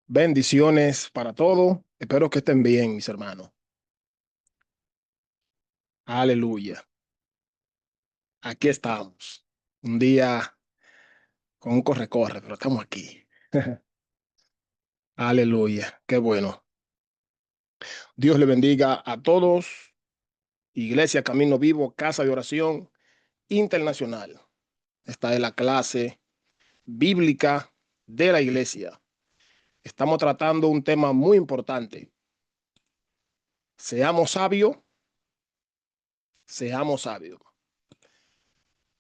Bendiciones para todos. Espero que estén bien, mis hermanos. Aleluya. Aquí estamos. Un día con un corre-corre, pero estamos aquí. Aleluya. Qué bueno. Dios le bendiga a todos. Iglesia Camino Vivo, Casa de Oración Internacional. Esta es la clase bíblica de la iglesia. Estamos tratando un tema muy importante. Seamos sabios, seamos sabios.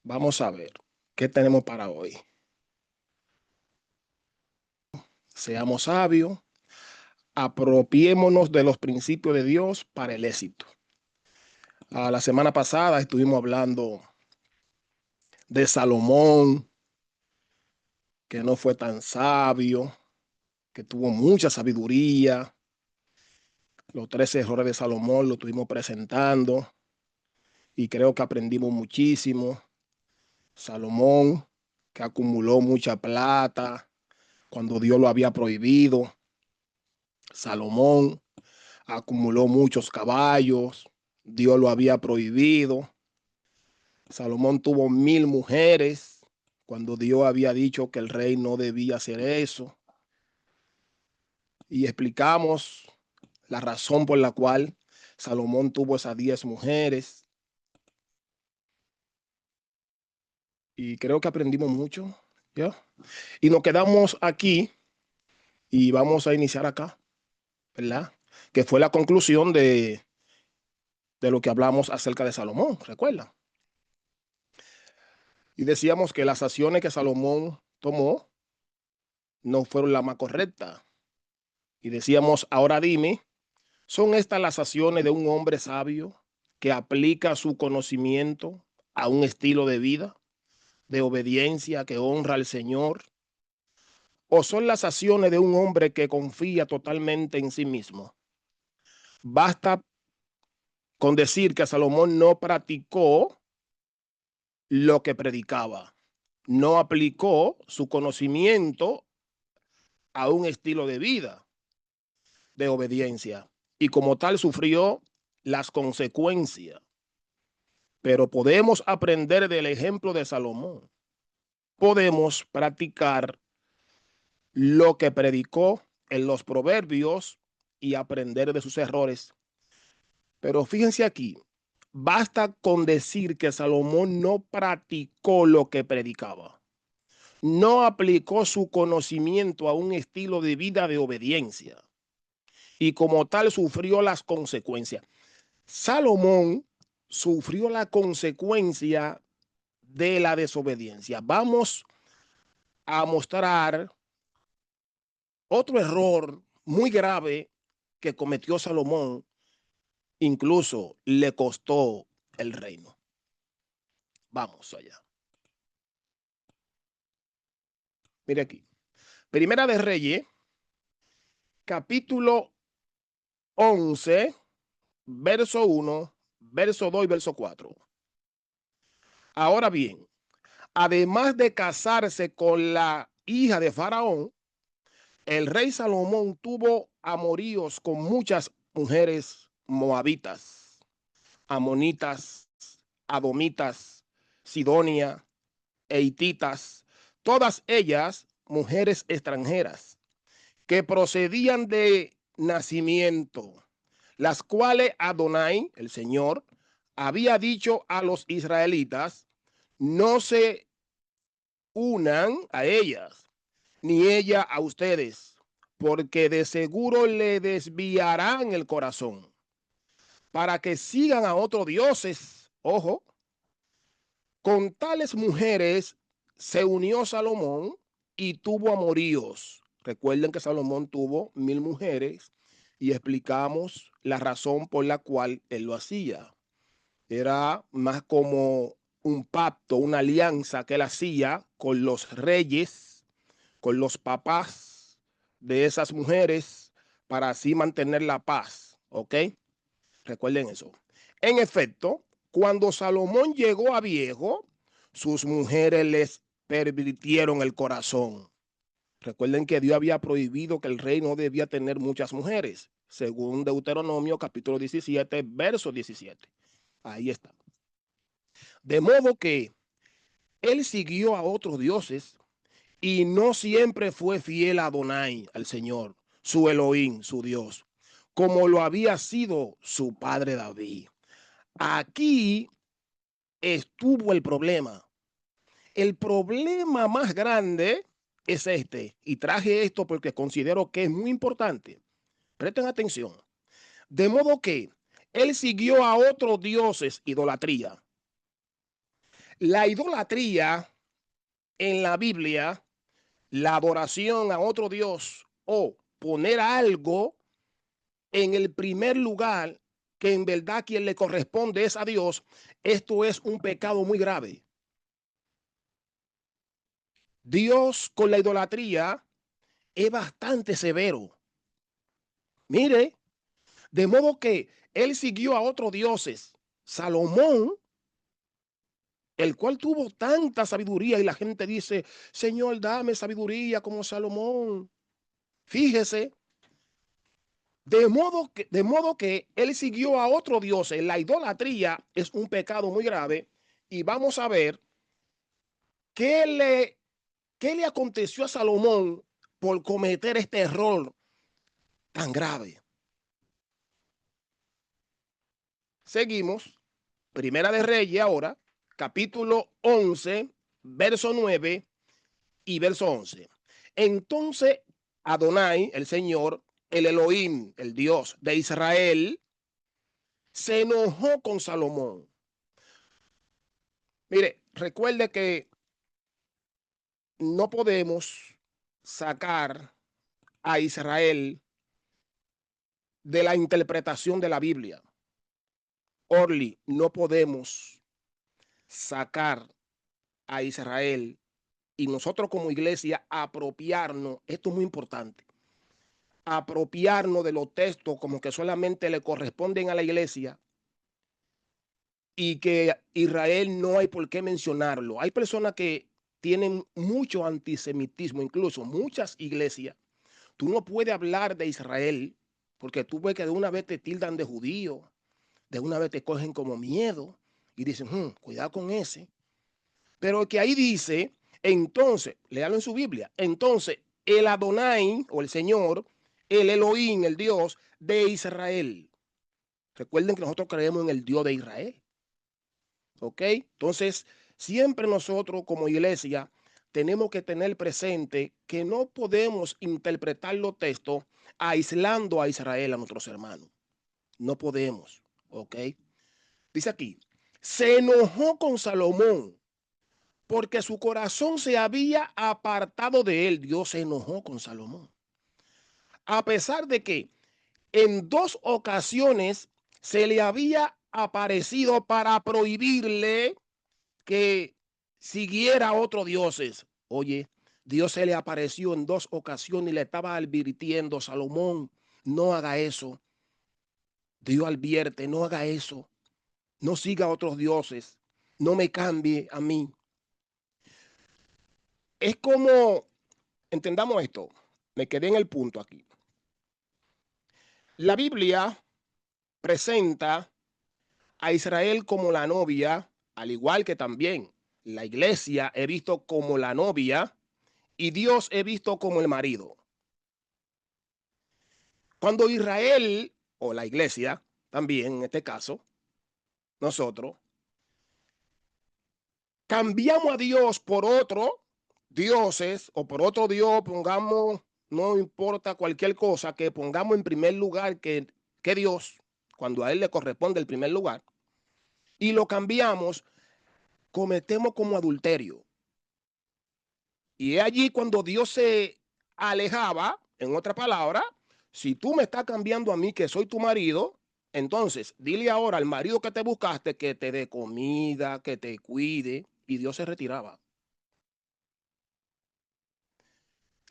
Vamos a ver qué tenemos para hoy. Seamos sabios, apropiémonos de los principios de Dios para el éxito. La semana pasada estuvimos hablando de Salomón, que no fue tan sabio, que tuvo mucha sabiduría. Los 13 errores de Salomón lo estuvimos presentando y creo que aprendimos muchísimo. Salomón, que acumuló mucha plata cuando Dios lo había prohibido. Salomón acumuló muchos caballos, Dios lo había prohibido. Salomón tuvo 1000 mujeres cuando Dios había dicho que el rey no debía hacer eso. Y explicamos la razón por la cual Salomón tuvo esas 10 mujeres. Y creo que aprendimos mucho, ¿ya? Y nos quedamos aquí y vamos a iniciar acá, ¿verdad? Que fue la conclusión de lo que hablamos acerca de Salomón, ¿recuerdan? Y decíamos que las acciones que Salomón tomó no fueron las más correctas. Y decíamos, ahora dime, ¿son estas las acciones de un hombre sabio que aplica su conocimiento a un estilo de vida, de obediencia que honra al Señor? ¿O son las acciones de un hombre que confía totalmente en sí mismo? Basta con decir que Salomón no practicó lo que predicaba, no aplicó su conocimiento a un estilo de vida, de obediencia, y como tal sufrió las consecuencias. Pero podemos aprender del ejemplo de Salomón. Podemos practicar lo que predicó en los proverbios y aprender de sus errores. Pero fíjense aquí, basta con decir que Salomón no practicó lo que predicaba. No aplicó su conocimiento a un estilo de vida de obediencia y como tal sufrió las consecuencias. Salomón sufrió la consecuencia de la desobediencia. Vamos a mostrar otro error muy grave que cometió Salomón, incluso le costó el reino. Vamos allá. Mire aquí. Primera de Reyes, capítulo 11, verso 1, verso 2 y verso 4. Ahora bien, además de casarse con la hija de Faraón, el rey Salomón tuvo amoríos con muchas mujeres moabitas, amonitas, adomitas, sidonia e hititas, todas ellas mujeres extranjeras que procedían de nacimiento, las cuales Adonai, el Señor, había dicho a los israelitas, no se unan a ellas, ni ella a ustedes, porque de seguro le desviarán el corazón para que sigan a otros dioses. Ojo, con tales mujeres se unió Salomón y tuvo amoríos. Recuerden que Salomón tuvo 1000 mujeres y explicamos la razón por la cual él lo hacía. Era más como un pacto, una alianza que él hacía con los reyes, con los papás de esas mujeres para así mantener la paz. ¿Ok? Recuerden eso. En efecto, cuando Salomón llegó a viejo, sus mujeres les pervirtieron el corazón. Recuerden que Dios había prohibido que el rey no debía tener muchas mujeres, según Deuteronomio capítulo 17, verso 17. Ahí está. De modo que él siguió a otros dioses y no siempre fue fiel a Adonai, al Señor, su Elohim, su Dios, como lo había sido su padre David. Aquí estuvo el problema. El problema más grande es este, y traje esto porque considero que es muy importante. Presten atención. De modo que él siguió a otros dioses, idolatría. La idolatría en la Biblia, la adoración a otro dios o poner algo en el primer lugar que en verdad quien le corresponde es a Dios, esto es un pecado muy grave. Dios con la idolatría es bastante severo. Mire, de modo que él siguió a otros dioses. Salomón, el cual tuvo tanta sabiduría y la gente dice, Señor, dame sabiduría como Salomón. Fíjese, de modo que él siguió a otros dioses. La idolatría es un pecado muy grave y vamos a ver qué le aconteció a Salomón por cometer este error tan grave. Seguimos. Primera de Reyes ahora, capítulo 11, verso 9 y verso 11. Entonces Adonai, el Señor, el Elohim, el Dios de Israel, se enojó con Salomón. Mire, recuerde que no podemos sacar a Israel de la interpretación de la Biblia. Orly, no podemos sacar a Israel y nosotros como iglesia apropiarnos, esto es muy importante, apropiarnos de los textos como que solamente le corresponden a la iglesia y que Israel no hay por qué mencionarlo. Hay personas que tienen mucho antisemitismo, incluso muchas iglesias. Tú no puedes hablar de Israel porque tú ves que de una vez te tildan de judío, de una vez te cogen como miedo y dicen, cuidado con ese. Pero que ahí dice, entonces, léalo en su Biblia, entonces el Adonai o el Señor, el Elohim, el Dios de Israel. Recuerden que nosotros creemos en el Dios de Israel. ¿Ok? Entonces, siempre nosotros como iglesia tenemos que tener presente que no podemos interpretar los textos aislando a Israel, a nuestros hermanos. No podemos. ¿Ok? Dice aquí, se enojó con Salomón porque su corazón se había apartado de él. Dios se enojó con Salomón. A pesar de que en dos ocasiones se le había aparecido para prohibirle que siguiera a otros dioses. Oye, Dios se le apareció en dos ocasiones y le estaba advirtiendo, Salomón, no haga eso. Dios advierte, no haga eso. No siga a otros dioses. No me cambie a mí. Es como, entendamos esto, me quedé en el punto aquí. La Biblia presenta a Israel como la novia, al igual que también la iglesia he visto como la novia y Dios he visto como el marido. Cuando Israel o la iglesia, también en este caso, nosotros, cambiamos a Dios por otro dioses o por otro Dios, pongamos, no importa cualquier cosa, que pongamos en primer lugar que Dios, cuando a él le corresponde el primer lugar, y lo cambiamos, cometemos como adulterio. Y es allí cuando Dios se alejaba, en otra palabra, si tú me estás cambiando a mí que soy tu marido, entonces dile ahora al marido que te buscaste que te dé comida, que te cuide, y Dios se retiraba.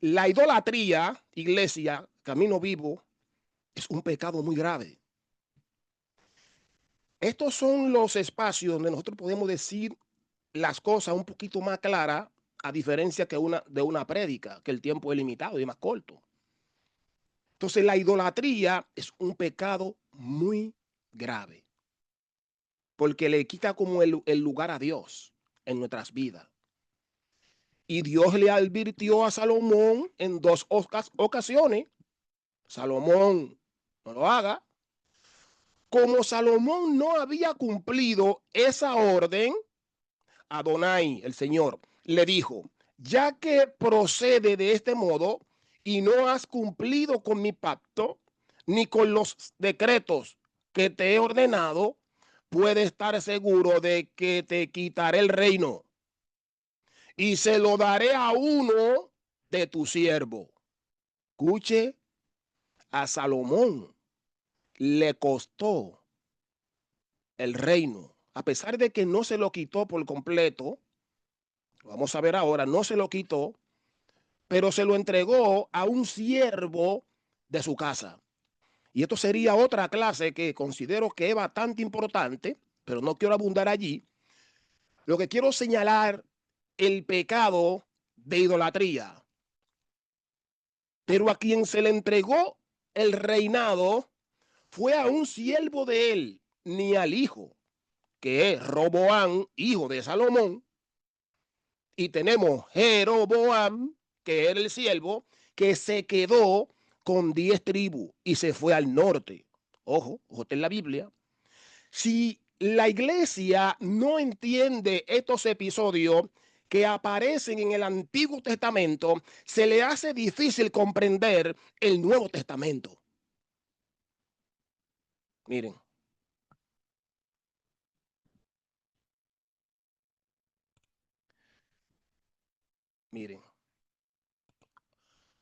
La idolatría, iglesia, camino vivo, es un pecado muy grave. Estos son los espacios donde nosotros podemos decir las cosas un poquito más claras a diferencia que de una prédica, que el tiempo es limitado y más corto. Entonces la idolatría es un pecado muy grave, porque le quita como el lugar a Dios en nuestras vidas. Y Dios le advirtió a Salomón en dos ocasiones: Salomón, no lo haga. Como Salomón no había cumplido esa orden, Adonai, el Señor, le dijo: ya que procede de este modo y no has cumplido con mi pacto, ni con los decretos que te he ordenado, puedes estar seguro de que te quitaré el reino y se lo daré a uno de tu siervo. Escuche, a Salomón le costó el reino, a pesar de que no se lo quitó por completo. Vamos a ver ahora, no se lo quitó, pero se lo entregó a un siervo de su casa. Y esto sería otra clase que considero que es bastante importante, pero no quiero abundar allí. Lo que quiero señalar, el pecado de idolatría. Pero a quien se le entregó el reinado fue a un siervo de él, ni al hijo, que es Roboam, hijo de Salomón. Y tenemos Jeroboam, que era el siervo, que se quedó con 10 tribus y se fue al norte. Ojo, ojo, en la Biblia. Si la iglesia no entiende estos episodios que aparecen en el Antiguo Testamento, se le hace difícil comprender el Nuevo Testamento. Miren. Miren.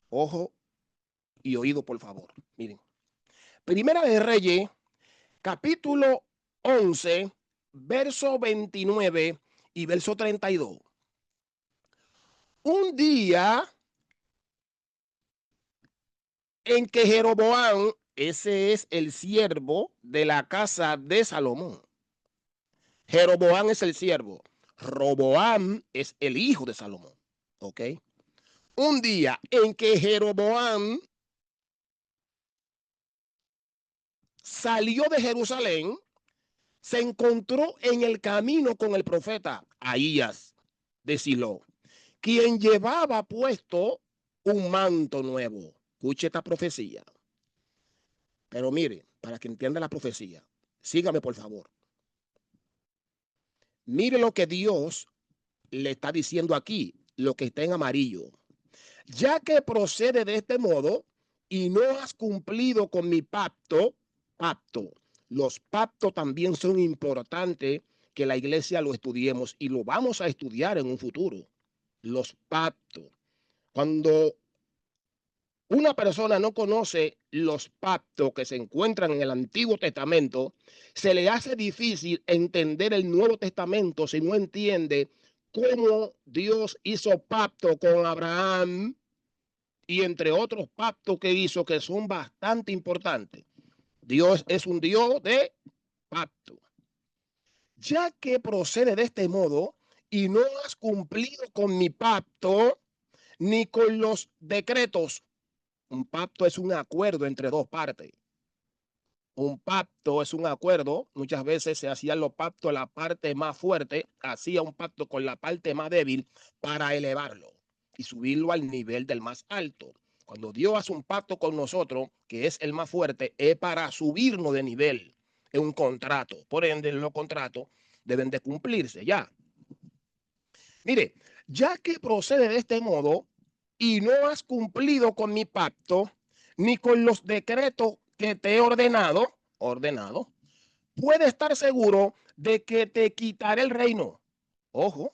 Ojo y oído, por favor. Miren. Primera de Reyes, capítulo 11, verso 29 y verso 32. Un día en que Jeroboam, ese es el siervo de la casa de Salomón. Jeroboam es el siervo. Roboam es el hijo de Salomón. ¿Ok? Un día en que Jeroboam salió de Jerusalén, se encontró en el camino con el profeta Ahías de Silo, quien llevaba puesto un manto nuevo. Escuche esta profecía. Pero mire, para que entienda la profecía, sígame por favor. Mire lo que Dios le está diciendo aquí, lo que está en amarillo. Ya que procede de este modo y no has cumplido con mi pacto. Los pactos también son importantes que la iglesia lo estudiemos y lo vamos a estudiar en un futuro. Los pactos. Cuando una persona no conoce los pactos que se encuentran en el Antiguo Testamento, se le hace difícil entender el Nuevo Testamento si no entiende cómo Dios hizo pacto con Abraham y entre otros pactos que hizo que son bastante importantes. Dios es un Dios de pacto. Ya que procede de este modo y no has cumplido con mi pacto ni con los decretos. Un pacto es un acuerdo entre dos partes. Un pacto es un acuerdo. Muchas veces se hacían los pactos, la parte más fuerte hacía un pacto con la parte más débil para elevarlo y subirlo al nivel del más alto. Cuando Dios hace un pacto con nosotros, que es el más fuerte, es para subirnos de nivel. Es un contrato. Por ende, los contratos deben de cumplirse ya. Mire, ya que procede de este modo y no has cumplido con mi pacto, ni con los decretos que te he ordenado, puede estar seguro de que te quitaré el reino. Ojo,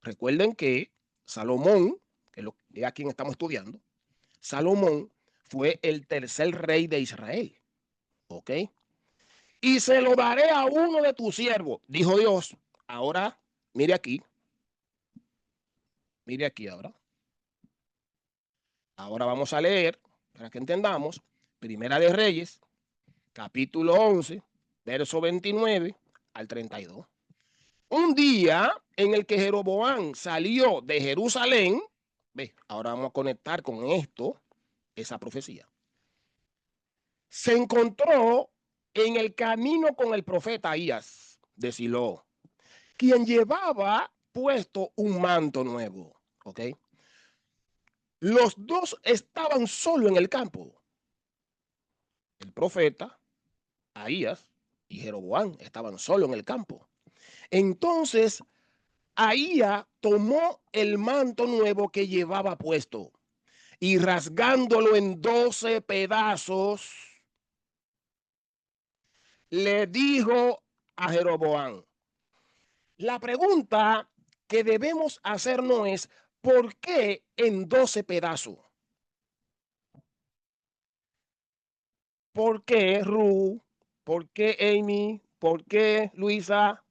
recuerden que Salomón, que es a quien estamos estudiando, Salomón fue el tercer rey de Israel. ¿Ok? Y se lo daré a uno de tus siervos, dijo Dios. Ahora, mire aquí ahora. Ahora vamos a leer, para que entendamos, Primera de Reyes, capítulo 11, verso 29 al 32. un día en el que Jeroboam salió de Jerusalén, ve, ahora vamos a conectar con esto, esa profecía. Se encontró en el camino con el profeta Ahías de Silo, quien llevaba puesto un manto nuevo. ¿Ok? Los dos estaban solo en el campo. El profeta Ahías y Jeroboam estaban solo en el campo. Entonces Ahías tomó el manto nuevo que llevaba puesto y rasgándolo en 12 pedazos, le dijo a Jeroboam. La pregunta que debemos hacernos es, ¿por qué en 12 pedazos? ¿Por qué Ru? ¿Por qué Amy? ¿Por qué Luisa?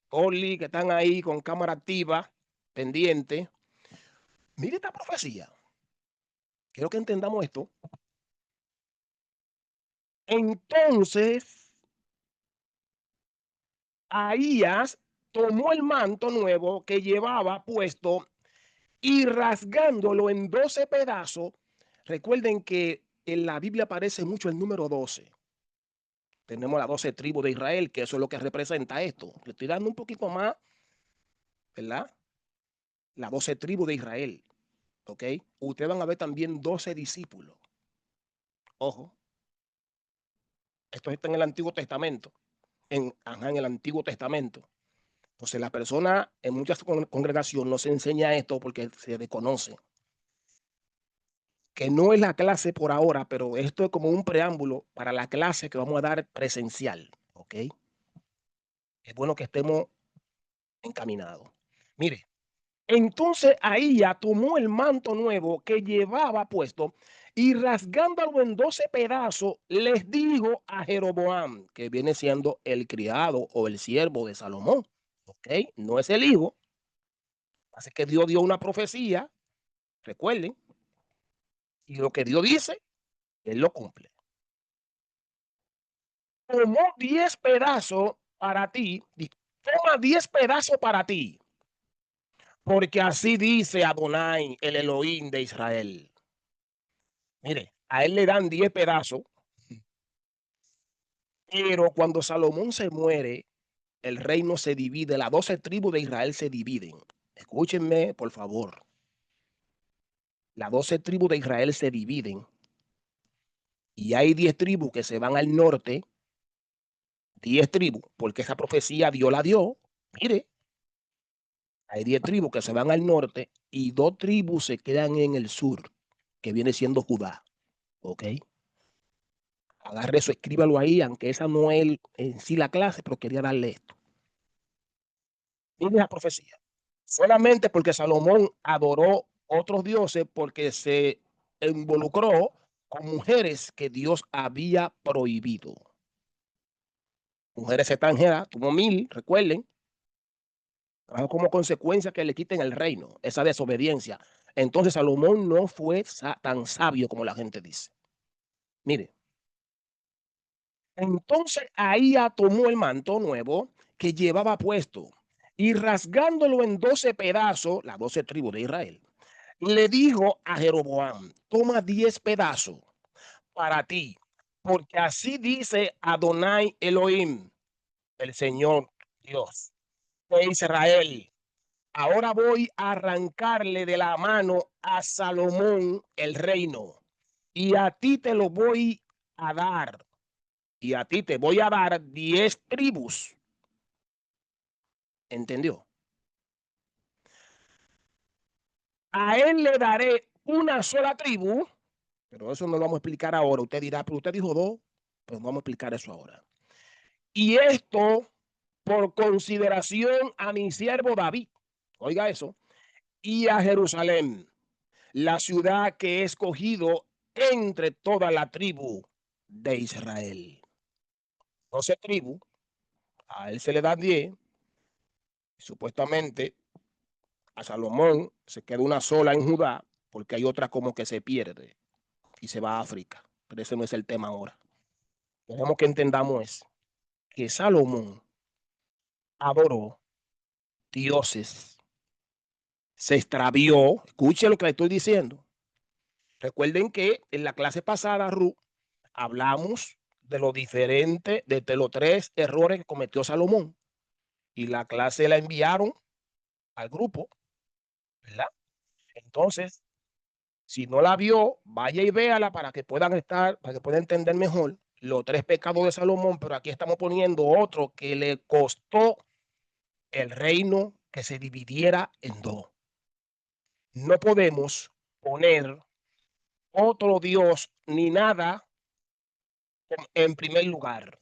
Oli, que están ahí con cámara activa, pendiente. Mire esta profecía. Quiero que entendamos esto. Entonces, Ahías tomó el manto nuevo que llevaba puesto y rasgándolo en 12 pedazos. Recuerden que en la Biblia aparece mucho el número 12. Tenemos las 12 tribus de Israel, que eso es lo que representa esto. Le estoy dando un poquito más, ¿verdad? Las 12 tribus de Israel, ¿ok? Ustedes van a ver también 12 discípulos. Ojo, esto está en el Antiguo Testamento, en el Antiguo Testamento. Entonces, la persona en muchas congregaciones no se enseña esto porque se desconoce. Que no es la clase por ahora, pero esto es como un preámbulo para la clase que vamos a dar presencial, ¿ok? Es bueno que estemos encaminados. Mire, entonces ahí ya tomó el manto nuevo que llevaba puesto y rasgándolo en 12 pedazos, les dijo a Jeroboam, que viene siendo el criado o el siervo de Salomón, ¿ok? No es el hijo. Así que Dios dio una profecía, recuerden, y lo que Dios dice, Él lo cumple. Tomó 10 pedazos para ti, toma 10 pedazos para ti, porque así dice Adonai, el Elohim de Israel. Mire, a él le dan 10 pedazos, pero cuando Salomón se muere, el reino se divide, las 12 tribus de Israel se dividen. Escúchenme, por favor. Las 12 tribus de Israel se dividen y hay 10 tribus que se van al norte, 10 tribus, porque esa profecía Dios la dio. Mire, hay 10 tribus que se van al norte y 2 tribus se quedan en el sur, que viene siendo Judá. ¿Ok? Agarre eso, escríbalo ahí, aunque esa no es en sí la clase, pero quería darle esto. Mire la profecía. Solamente porque Salomón adoró otros dioses, porque se involucró con mujeres que Dios había prohibido. Mujeres extranjeras, tuvo 1000, recuerden, trajo como consecuencia que le quiten el reino, esa desobediencia. Entonces Salomón no fue tan sabio como la gente dice. Mire, entonces Ahía tomó el manto nuevo que llevaba puesto y rasgándolo en 12 pedazos, las 12 tribus de Israel, le dijo a Jeroboam, toma 10 pedazos para ti, porque así dice Adonai Elohim, el Señor Dios de Israel. Ahora voy a arrancarle de la mano a Salomón el reino y a ti te lo voy a dar. Y a ti te voy a dar 10 tribus. ¿Entendió? A él le daré una sola tribu, pero eso no lo vamos a explicar ahora. Usted dirá, pero usted dijo 2, pues vamos a explicar eso ahora. Y esto por consideración a mi siervo David. Oiga eso. Y a Jerusalén, la ciudad que he escogido entre toda la tribu de Israel. 12 tribus, a él se le dan 10, supuestamente a Salomón se queda una sola en Judá, porque hay otra como que se pierde y se va a África, pero ese no es el tema ahora. Queremos que entendamos es que Salomón adoró dioses. Se extravió. Escuche lo que le estoy diciendo. Recuerden que en la clase pasada, Ruth, hablamos de lo diferente, de los 3 errores que cometió Salomón. Y la clase la enviaron al grupo, ¿verdad? Entonces, si no la vio, vaya y véala para que puedan entender mejor los 3 pecados de Salomón, pero aquí estamos poniendo otro que le costó el reino que se dividiera en 2. No podemos poner otro Dios ni nada en primer lugar.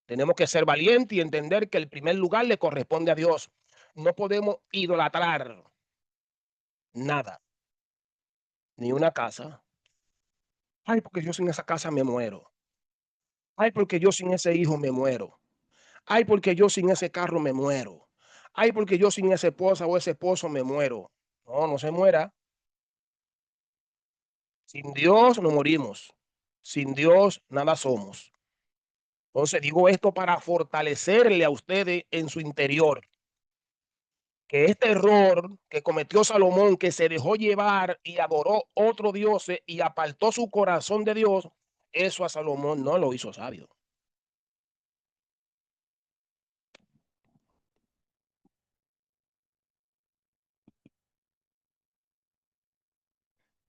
Tenemos que ser valientes y entender que el primer lugar le corresponde a Dios. No podemos idolatrar nada, ni una casa. Ay, porque yo sin esa casa me muero. Ay, porque yo sin ese hijo me muero. Ay, porque yo sin ese carro me muero. Ay, porque yo sin esa esposa o ese esposo me muero. No, no se muera. Sin Dios no morimos. Sin Dios nada somos. Entonces digo esto para fortalecerle a ustedes en su interior que este error que cometió Salomón, que se dejó llevar y adoró otro dios y apartó su corazón de Dios, eso a Salomón no lo hizo sabio.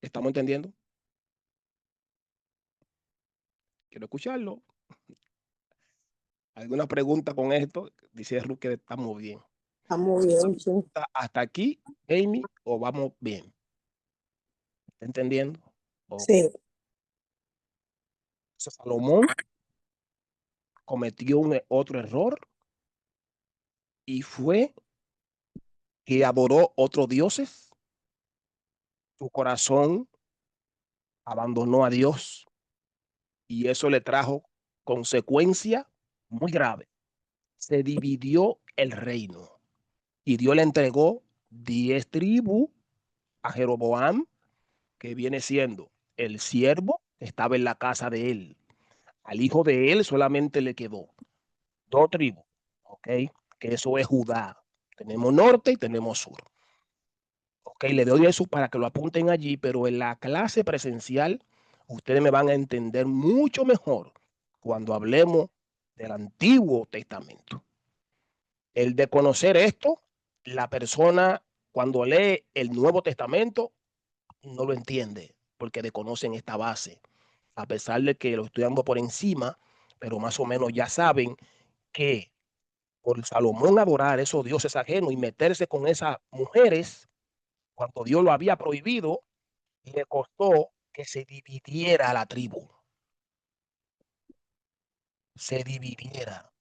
¿Estamos entendiendo? Quiero escucharlo. ¿Alguna pregunta con esto? Dice Ruth que estamos bien. Estamos bien, sí. ¿Hasta aquí, Amy, o vamos bien? ¿Está entendiendo? Sí. Salomón cometió otro error y fue que adoró otros dioses. Su corazón abandonó a Dios y eso le trajo consecuencia muy grave. Se dividió el reino y Dios le entregó 10 tribus a Jeroboam, que viene siendo el siervo que estaba en la casa de él. Al hijo de él solamente le quedó 2 tribus, ¿ok? Que eso es Judá. Tenemos norte y tenemos sur. Ok, le doy eso para que lo apunten allí, pero en la clase presencial ustedes me van a entender mucho mejor cuando hablemos del Antiguo Testamento. El de conocer esto, la persona cuando lee el Nuevo Testamento no lo entiende porque desconocen esta base, a pesar de que lo estoy dando por encima, pero más o menos ya saben que por Salomón adorar esos dioses ajenos y meterse con esas mujeres, cuando Dios lo había prohibido, le costó que se dividiera la tribu, se dividiera.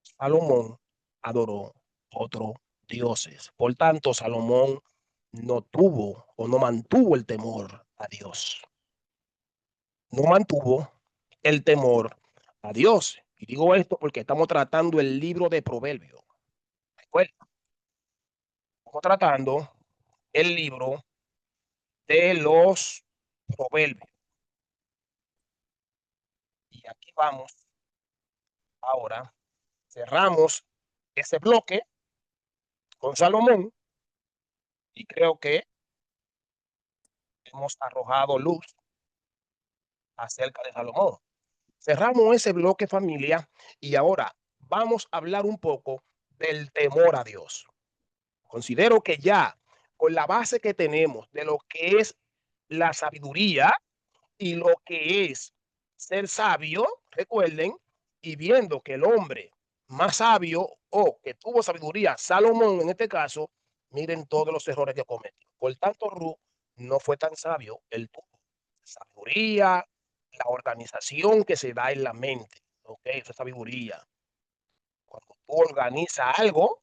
Salomón adoró otros dioses. Por tanto, Salomón no tuvo o no mantuvo el temor a Dios. No mantuvo el temor a Dios. Y digo esto porque estamos tratando el libro de Proverbios. Bueno, estamos tratando el libro de los Proverbios. Y aquí vamos ahora. Cerramos ese bloque con Salomón y creo que hemos arrojado luz acerca de Salomón. Cerramos ese bloque, familia, y ahora vamos a hablar un poco del temor a Dios. Considero que ya con la base que tenemos de lo que es la sabiduría y lo que es ser sabio, recuerden, y viendo que el hombre más sabio o que tuvo sabiduría, Salomón en este caso, miren todos los errores que cometió. Por tanto, Ruth no fue tan sabio, él tuvo sabiduría, la organización que se da en la mente, ¿ok? Esa sabiduría. Cuando tú organizas algo,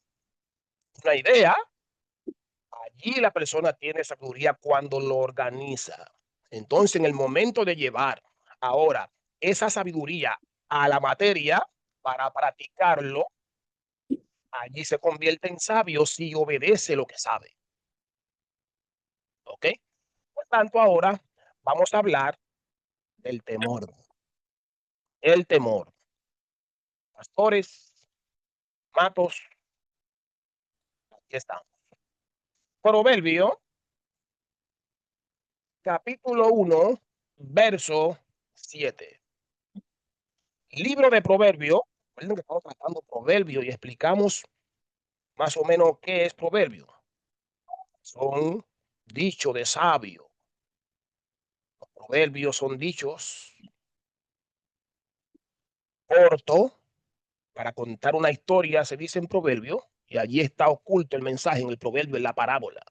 una idea, allí la persona tiene sabiduría cuando lo organiza. Entonces, en el momento de llevar ahora esa sabiduría a la materia para practicarlo, allí se convierte en sabio si obedece lo que sabe. ¿Ok? Por tanto, ahora vamos a hablar del temor. El temor. Pastores, Matos, Aquí estamos. Proverbio, capítulo 1, verso 7. Libro de Proverbio. Recuerden que estamos tratando Proverbio y explicamos más o menos qué es Proverbio. Son dichos de sabio. Los proverbios son dichos cortos. Para contar una historia se dice en proverbio y allí está oculto el mensaje en el proverbio, en la parábola.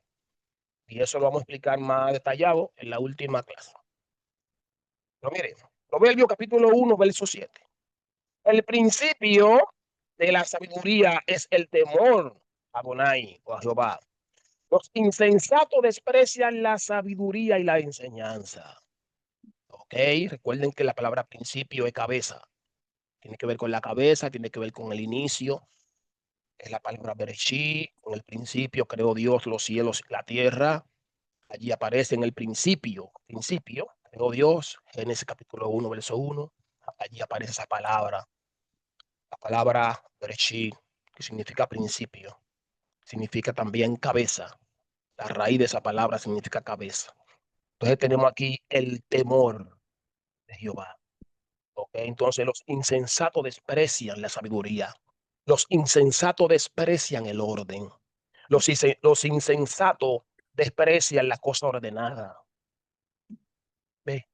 Y eso lo vamos a explicar más detallado en la última clase. Pero miren, Proverbio capítulo 1, verso 7. El principio de la sabiduría es el temor a Adonai o a Jehová. Los insensatos desprecian la sabiduría y la enseñanza. Ok, recuerden que la palabra principio es cabeza. Tiene que ver con la cabeza, tiene que ver con el inicio. Es la palabra Bereshit. En el principio creó Dios los cielos y la tierra. Allí aparece en el principio, creó Dios, Génesis capítulo 1, verso 1. Allí aparece esa palabra, la palabra Bereshit, que significa principio, significa también cabeza. La raíz de esa palabra significa cabeza. Entonces tenemos aquí el temor de Jehová. ¿Okay? Entonces los insensatos desprecian la sabiduría. Los insensatos desprecian el orden. Los insensatos desprecian la cosa ordenada. ¿Ve?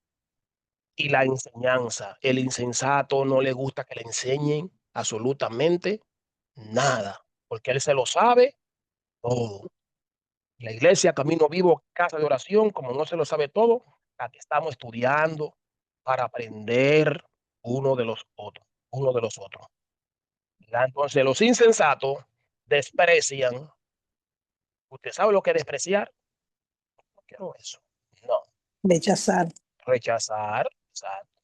Y la enseñanza. El insensato no le gusta que le enseñen absolutamente nada, porque él se lo sabe todo. La iglesia, camino vivo, casa de oración, como no se lo sabe todo, aquí estamos estudiando para aprender uno de los otros. Entonces, los insensatos desprecian. ¿Usted sabe lo que es despreciar? No quiero eso. No. Rechazar. Rechazar. Exacto.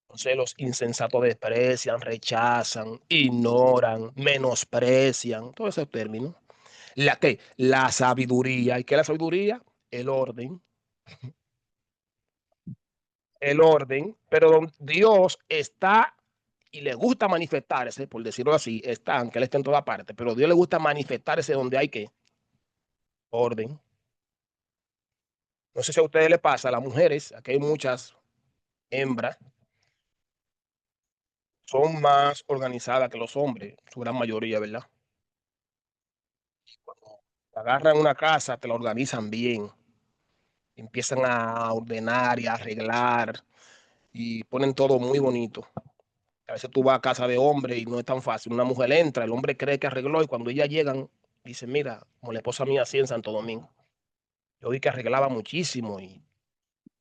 Entonces, los insensatos desprecian, rechazan, ignoran, menosprecian. Todos esos términos. La sabiduría. ¿Y qué es la sabiduría? El orden. El orden. Pero Dios está y le gusta manifestarse, por decirlo así, está, aunque Él está en toda parte, pero a Dios le gusta manifestarse donde hay que orden. No sé si a ustedes les pasa, a las mujeres, aquí hay muchas hembras, son más organizadas que los hombres, su gran mayoría, ¿verdad? Cuando te agarran una casa, te la organizan bien, empiezan a ordenar y a arreglar y ponen todo muy bonito. A veces tú vas a casa de hombre y no es tan fácil. Una mujer entra, el hombre cree que arregló y cuando ellas llegan, dice, mira, como la esposa mía así en Santo Domingo, yo vi que arreglaba muchísimo y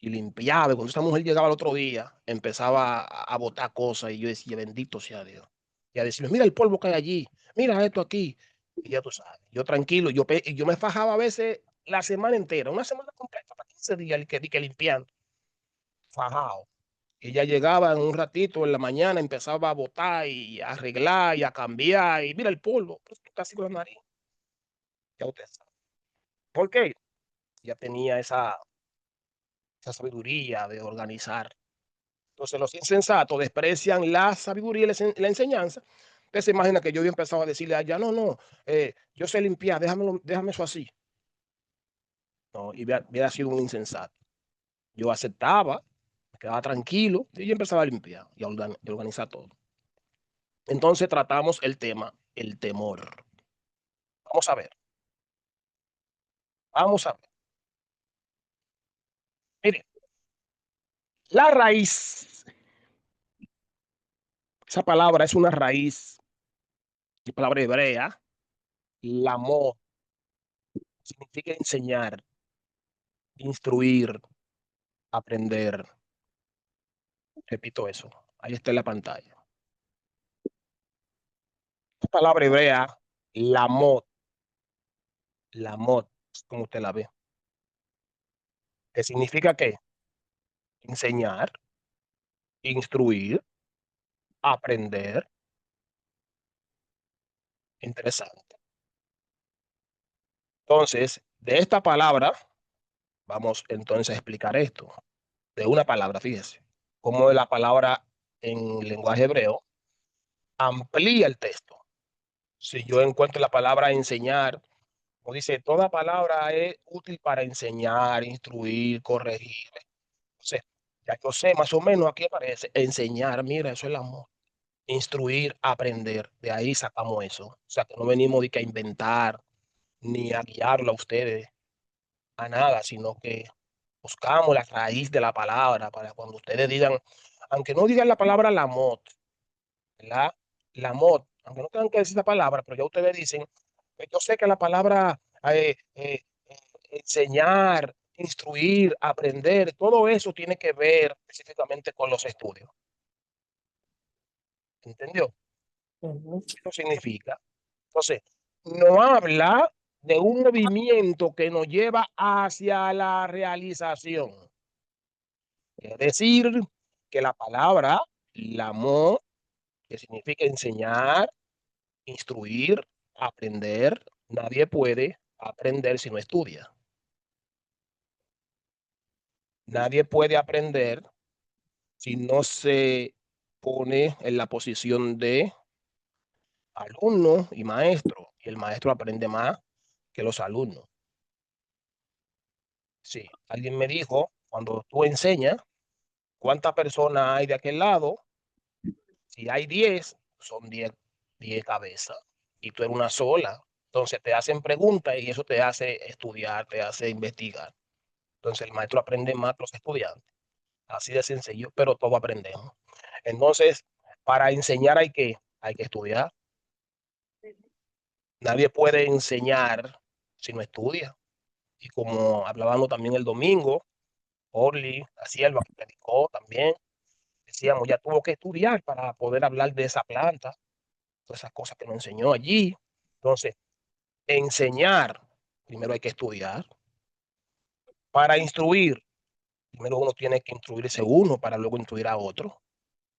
limpiaba. Y cuando esta mujer llegaba el otro día, empezaba a botar cosas y yo decía, bendito sea Dios. Y a decirme, mira el polvo que hay allí, mira esto aquí. Y ya tú sabes, yo tranquilo, yo me fajaba a veces la semana entera, una semana completa, para 15 días que limpiando, fajado. Y ella llegaba en un ratito en la mañana, empezaba a botar y a arreglar y a cambiar. Y mira el polvo, pues, casi con la nariz. Ya usted sabe. ¿Por qué? Ya tenía esa sabiduría de organizar. Entonces los insensatos desprecian la sabiduría y la enseñanza. Usted se imagina que yo había empezado a decirle allá, no, yo sé limpiar, déjame eso así. No, y hubiera sido un insensato. Yo aceptaba, me quedaba tranquilo y yo empezaba a limpiar y a organizar todo. Entonces tratamos el tema, el temor. Vamos a ver, vamos a ver. Mire, la raíz, esa palabra es una raíz, de palabra hebrea, lamó, significa enseñar, instruir, aprender. Repito eso. Ahí está en la pantalla. La palabra hebrea, lamot, como usted la ve. ¿Qué significa qué? Enseñar, instruir, aprender. Interesante. Entonces, de esta palabra, vamos entonces a explicar esto. De una palabra, fíjese. Cómo la palabra en lenguaje hebreo amplía el texto. Si yo encuentro la palabra enseñar Como dice, toda palabra es útil para enseñar, instruir, corregir. Entonces, ya yo sé más o menos aquí aparece enseñar, mira, eso es el amor. Instruir, aprender, de ahí sacamos eso. O sea, que no venimos de que a inventar ni a guiarlo a ustedes a nada, sino que buscamos la raíz de la palabra para cuando ustedes digan, aunque no digan la palabra la mod, ¿verdad? La mod, aunque no tengan que decir la palabra, pero ya ustedes dicen, yo sé que la palabra enseñar, instruir, aprender, todo eso tiene que ver específicamente con los estudios. ¿Entendió? Ujú. Eso significa. Entonces, no habla de un movimiento que nos lleva hacia la realización. Es decir, que la palabra lamó, que significa enseñar, instruir, aprender, nadie puede aprender si no estudia. Nadie puede aprender si no se pone en la posición de alumno y maestro. Y el maestro aprende más que los alumnos. Sí, alguien me dijo, cuando tú enseñas, ¿cuántas personas hay de aquel lado? Si hay 10, son 10 cabezas. Y tú eres una sola. Entonces te hacen preguntas y eso te hace estudiar, te hace investigar. Entonces el maestro aprende más que los estudiantes. Así de sencillo, pero todos aprendemos. Entonces, para enseñar hay que estudiar. Nadie puede enseñar si no estudia. Y como hablábamos también el domingo, Orly, la sierva que predicó también, decíamos, ya tuvo que estudiar para poder hablar de esa planta, todas esas cosas que nos enseñó allí. Entonces, enseñar, primero hay que estudiar. Para instruir, primero uno tiene que instruirse uno para luego instruir a otro.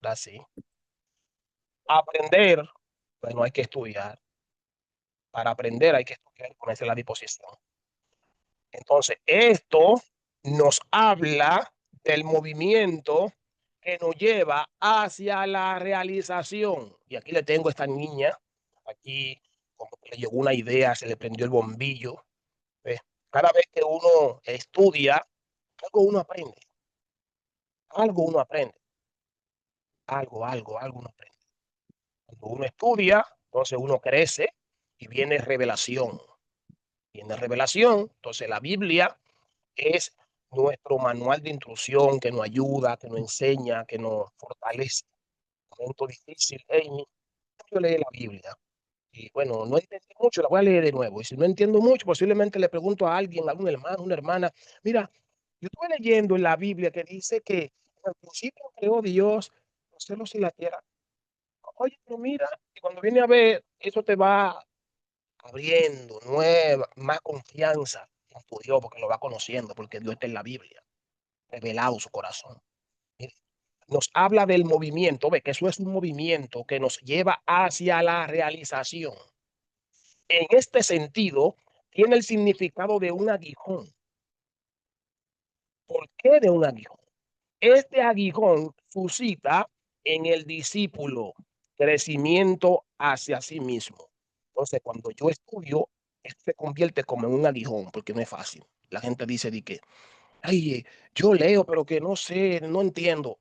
Así. Aprender, bueno, hay que estudiar. Para aprender hay que estudiar y ponerse a la disposición. Entonces, esto nos habla del movimiento que nos lleva hacia la realización. Y aquí le tengo a esta niña, aquí como que le llegó una idea, se le prendió el bombillo. ¿Ves? Cada vez que uno estudia, algo uno aprende, algo uno aprende, algo uno aprende. Cuando uno estudia, entonces uno crece y viene revelación. Viene revelación, entonces la Biblia es nuestro manual de instrucción que nos ayuda, que nos enseña, que nos fortalece. En un momento difícil, Amy, yo leí la Biblia y bueno, no entendí mucho, la voy a leer de nuevo. Y si no entiendo mucho, posiblemente le pregunto a alguien, a un hermano, una hermana, mira, yo estuve leyendo en la Biblia que dice que al principio creó Dios los cielos y la tierra. Oye, pero mira, y cuando viene a ver, eso te va abriendo nueva, más confianza en tu Dios, porque lo va conociendo, porque Dios está en la Biblia, revelado su corazón. Mire, nos habla del movimiento, ve que eso es un movimiento que nos lleva hacia la realización. En este sentido, tiene el significado de un aguijón. ¿Por qué de un aguijón? Este aguijón suscita en el discípulo crecimiento hacia sí mismo. Entonces, cuando yo estudio, esto se convierte como en un aguijón, porque no es fácil. La gente dice de que, ay, yo leo, pero que no sé, no entiendo.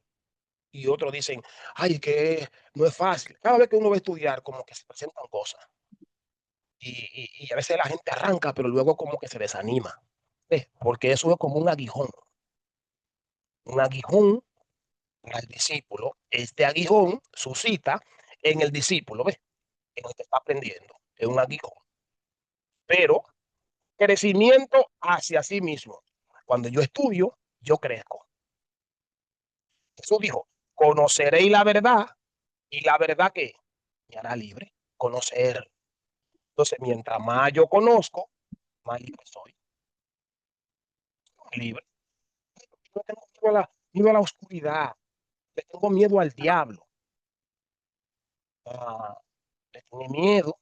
Y otros dicen, ay, que no es fácil. Cada vez que uno va a estudiar, como que se presentan cosas. Y a veces la gente arranca, pero luego como que se desanima. ¿Ves? Porque eso es como un aguijón. Un aguijón al discípulo. Este aguijón suscita en el discípulo, ¿ves? En el que está aprendiendo. Es un aguijón. Pero crecimiento hacia sí mismo. Cuando yo estudio, yo crezco. Jesús dijo, conoceréis la verdad y la verdad que me hará libre. Conocer. Entonces, mientras más yo conozco, más libre soy. Libre. Yo tengo miedo a la oscuridad. Le tengo miedo al diablo. Le tengo miedo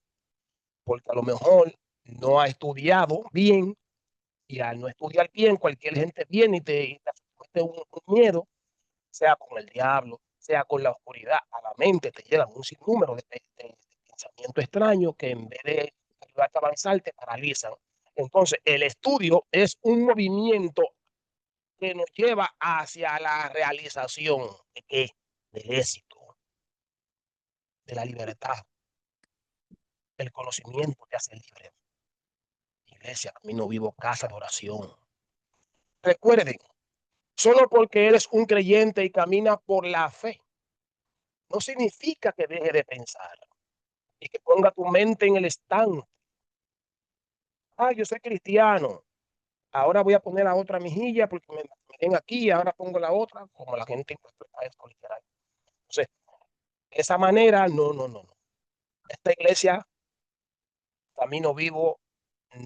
porque a lo mejor no ha estudiado bien y al no estudiar bien, cualquier gente viene y te mete un miedo, sea con el diablo, sea con la oscuridad, a la mente te llegan un sinnúmero de pensamientos extraños que en vez de ayudarte a avanzar te paralizan. Entonces, el estudio es un movimiento que nos lleva hacia la realización de qué, del éxito, de la libertad. El conocimiento te hace libre. Iglesia, camino vivo, casa de oración. Recuerden, solo porque eres un creyente y caminas por la fe, no significa que deje de pensar y que ponga tu mente en el stand. Ah, yo soy cristiano. Ahora voy a poner la otra mejilla porque me ven aquí, ahora pongo la otra, como la gente interpreta esto literal. Entonces, de esa manera, no. Esta iglesia, camino vivo,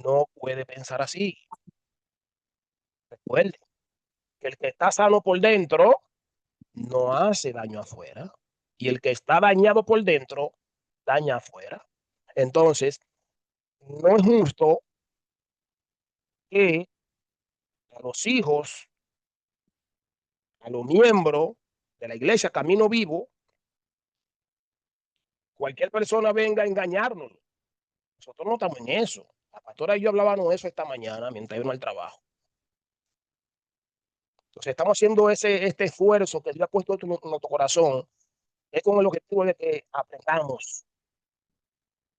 no puede pensar así. Recuerde que el que está sano por dentro no hace daño afuera. Y el que está dañado por dentro, daña afuera. Entonces, no es justo que a los hijos, a los miembros de la iglesia Camino Vivo, cualquier persona venga a engañarnos. Nosotros no estamos en eso. La pastora y yo hablábamos de eso esta mañana mientras iba al trabajo. Entonces, estamos haciendo este esfuerzo que Dios ha puesto en nuestro corazón, es con el objetivo de que aprendamos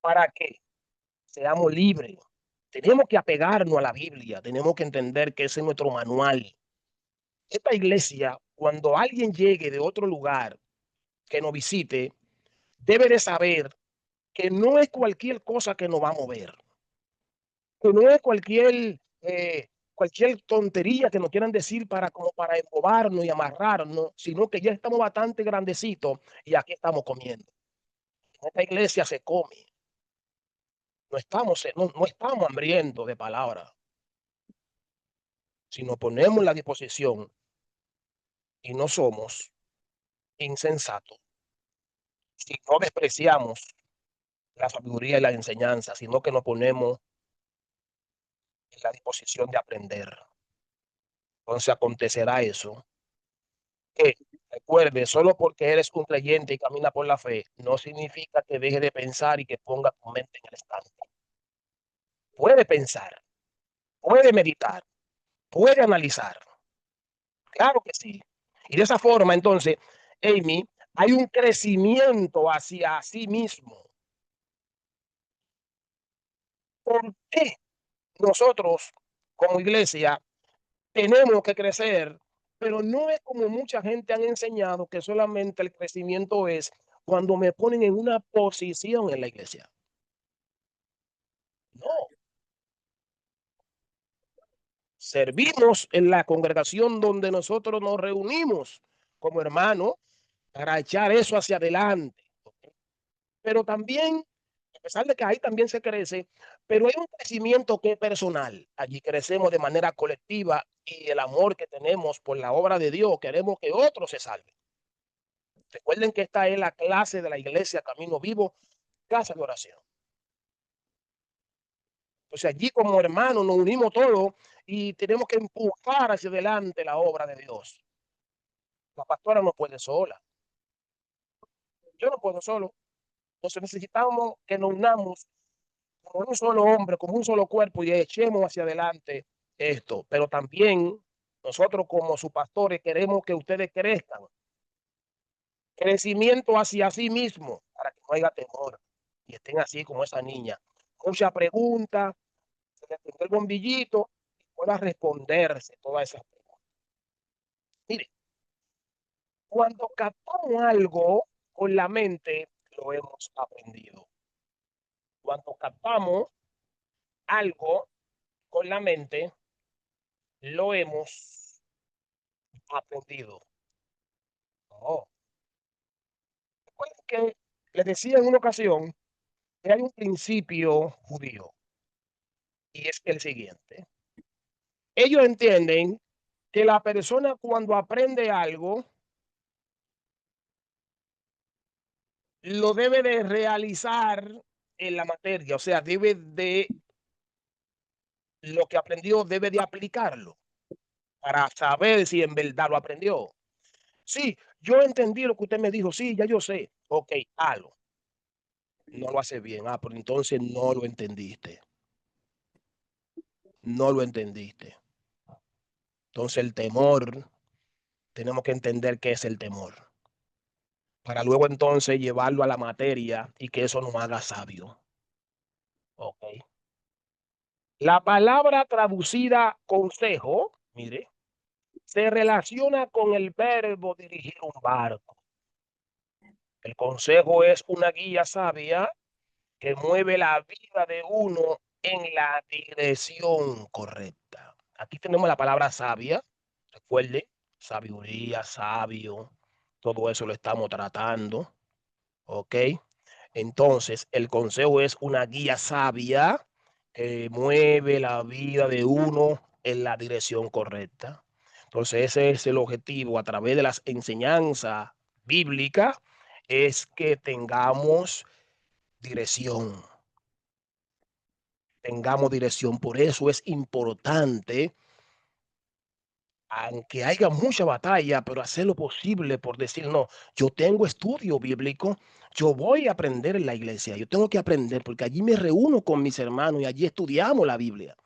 para que seamos libres. Tenemos que apegarnos a la Biblia, tenemos que entender que ese es nuestro manual. Esta iglesia, cuando alguien llegue de otro lugar que nos visite, debe de saber que no es cualquier cosa que nos va a mover, que no es cualquier tontería que nos quieran decir como para embobarnos y amarrarnos, sino que ya estamos bastante grandecitos y aquí estamos comiendo. En esta iglesia se come. No estamos hambrientos de palabra, sino ponemos la disposición y no somos insensatos. Si no despreciamos la sabiduría y la enseñanza, sino que nos ponemos en la disposición de aprender. Entonces acontecerá eso. Que recuerde, solo porque eres un creyente y camina por la fe, no significa que deje de pensar y que ponga tu mente en el estante. Puede pensar, puede meditar, puede analizar. Claro que sí. Y de esa forma, entonces, Amy, hay un crecimiento hacia sí mismo. ¿Por qué nosotros, como iglesia, tenemos que crecer? Pero no es como mucha gente han enseñado que solamente el crecimiento es cuando me ponen en una posición en la iglesia. No, servimos en la congregación donde nosotros nos reunimos como hermanos para echar eso hacia adelante. Pero también, a pesar de que ahí también se crece, pero hay un crecimiento que es personal. Allí crecemos de manera colectiva y el amor que tenemos por la obra de Dios, queremos que otros se salven. Recuerden que esta es la clase de la iglesia Camino Vivo, casa de oración. Entonces allí como hermanos nos unimos todos y tenemos que empujar hacia adelante la obra de Dios. La pastora no puede sola. Yo no puedo solo. Entonces necesitamos que nos unamos como un solo hombre, como un solo cuerpo y echemos hacia adelante esto. Pero también nosotros como sus pastores queremos que ustedes crezcan. Crecimiento hacia sí mismo para que no haya temor y estén así como esa niña. Mucha pregunta, se le prendió el bombillito y pueda responderse todas esas preguntas. Mire, cuando captamos algo con la mente, lo hemos aprendido. Cuando captamos algo con la mente, lo hemos aprendido. Oh. Recuerden que les decía en una ocasión que hay un principio judío y es el siguiente. Ellos entienden que la persona cuando aprende algo lo debe de realizar en la materia, o sea, debe de lo que aprendió, debe de aplicarlo para saber si en verdad lo aprendió. Sí, yo entendí lo que usted me dijo, sí, ya yo sé. Ok, halo. No lo hace bien. Ah, pero entonces no lo entendiste. No lo entendiste. Entonces el temor, tenemos que entender qué es el temor, para luego entonces llevarlo a la materia y que eso nos haga sabio. Ok. La palabra traducida consejo, mire, se relaciona con el verbo dirigir un barco. El consejo es una guía sabia que mueve la vida de uno en la dirección correcta. Aquí tenemos la palabra sabia, recuerde, sabiduría, sabio, todo eso lo estamos tratando, ¿ok? Entonces, el consejo es una guía sabia que mueve la vida de uno en la dirección correcta. Entonces, ese es el objetivo a través de las enseñanzas bíblicas, es que tengamos dirección, tengamos dirección. Por eso es importante, aunque haya mucha batalla, pero hacer lo posible por decir, no, yo tengo estudio bíblico, yo voy a aprender en la iglesia, yo tengo que aprender porque allí me reúno con mis hermanos y allí estudiamos la Biblia.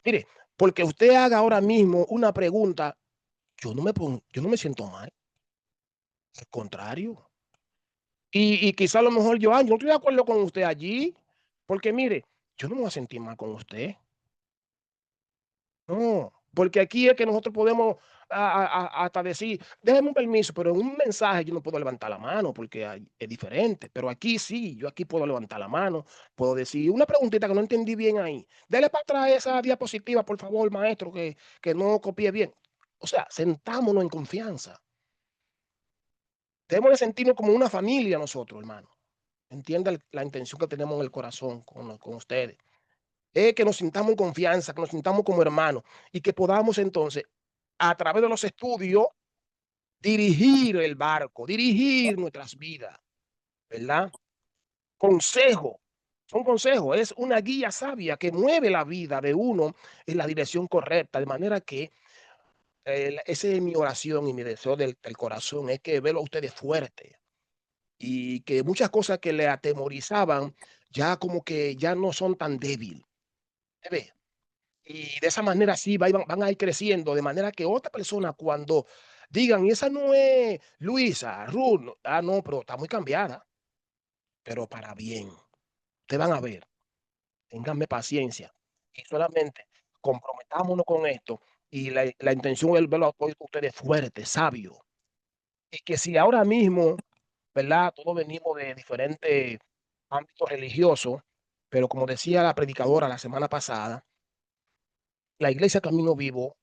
Mire, porque usted haga ahora mismo una pregunta, yo no me siento mal, al contrario. Y quizá a lo mejor yo no estoy de acuerdo con usted allí, porque mire, yo no me voy a sentir mal con usted. No, porque aquí es que nosotros podemos hasta decir, déjeme un permiso, pero en un mensaje yo no puedo levantar la mano porque es diferente. Pero aquí sí, yo aquí puedo levantar la mano, puedo decir una preguntita que no entendí bien ahí. Dele para atrás esa diapositiva, por favor, maestro, que no copié bien. O sea, sentámonos en confianza. Debemos de sentirnos como una familia nosotros, hermano. Entienda la intención que tenemos en el corazón con ustedes. Es que nos sintamos en confianza, que nos sintamos como hermanos y que podamos entonces, a través de los estudios, dirigir el barco, dirigir nuestras vidas, ¿verdad? Consejo, son consejos, es una guía sabia que mueve la vida de uno en la dirección correcta, de manera que esa es mi oración y mi deseo del corazón, es que verlo a ustedes fuerte y que muchas cosas que le atemorizaban ya como que ya no son tan débiles. ¿Ve? Y de esa manera sí van a ir creciendo, de manera que otra persona cuando digan, y esa no es Luisa, Ruth, no, pero está muy cambiada, pero para bien. Ustedes van a ver, ténganme paciencia y solamente comprometámonos con esto y la intención es verlo a todos ustedes fuertes, sabios. Y que si ahora mismo, ¿verdad? Todos venimos de diferentes ámbitos religiosos, pero como decía la predicadora la semana pasada, la iglesia Camino Vivo,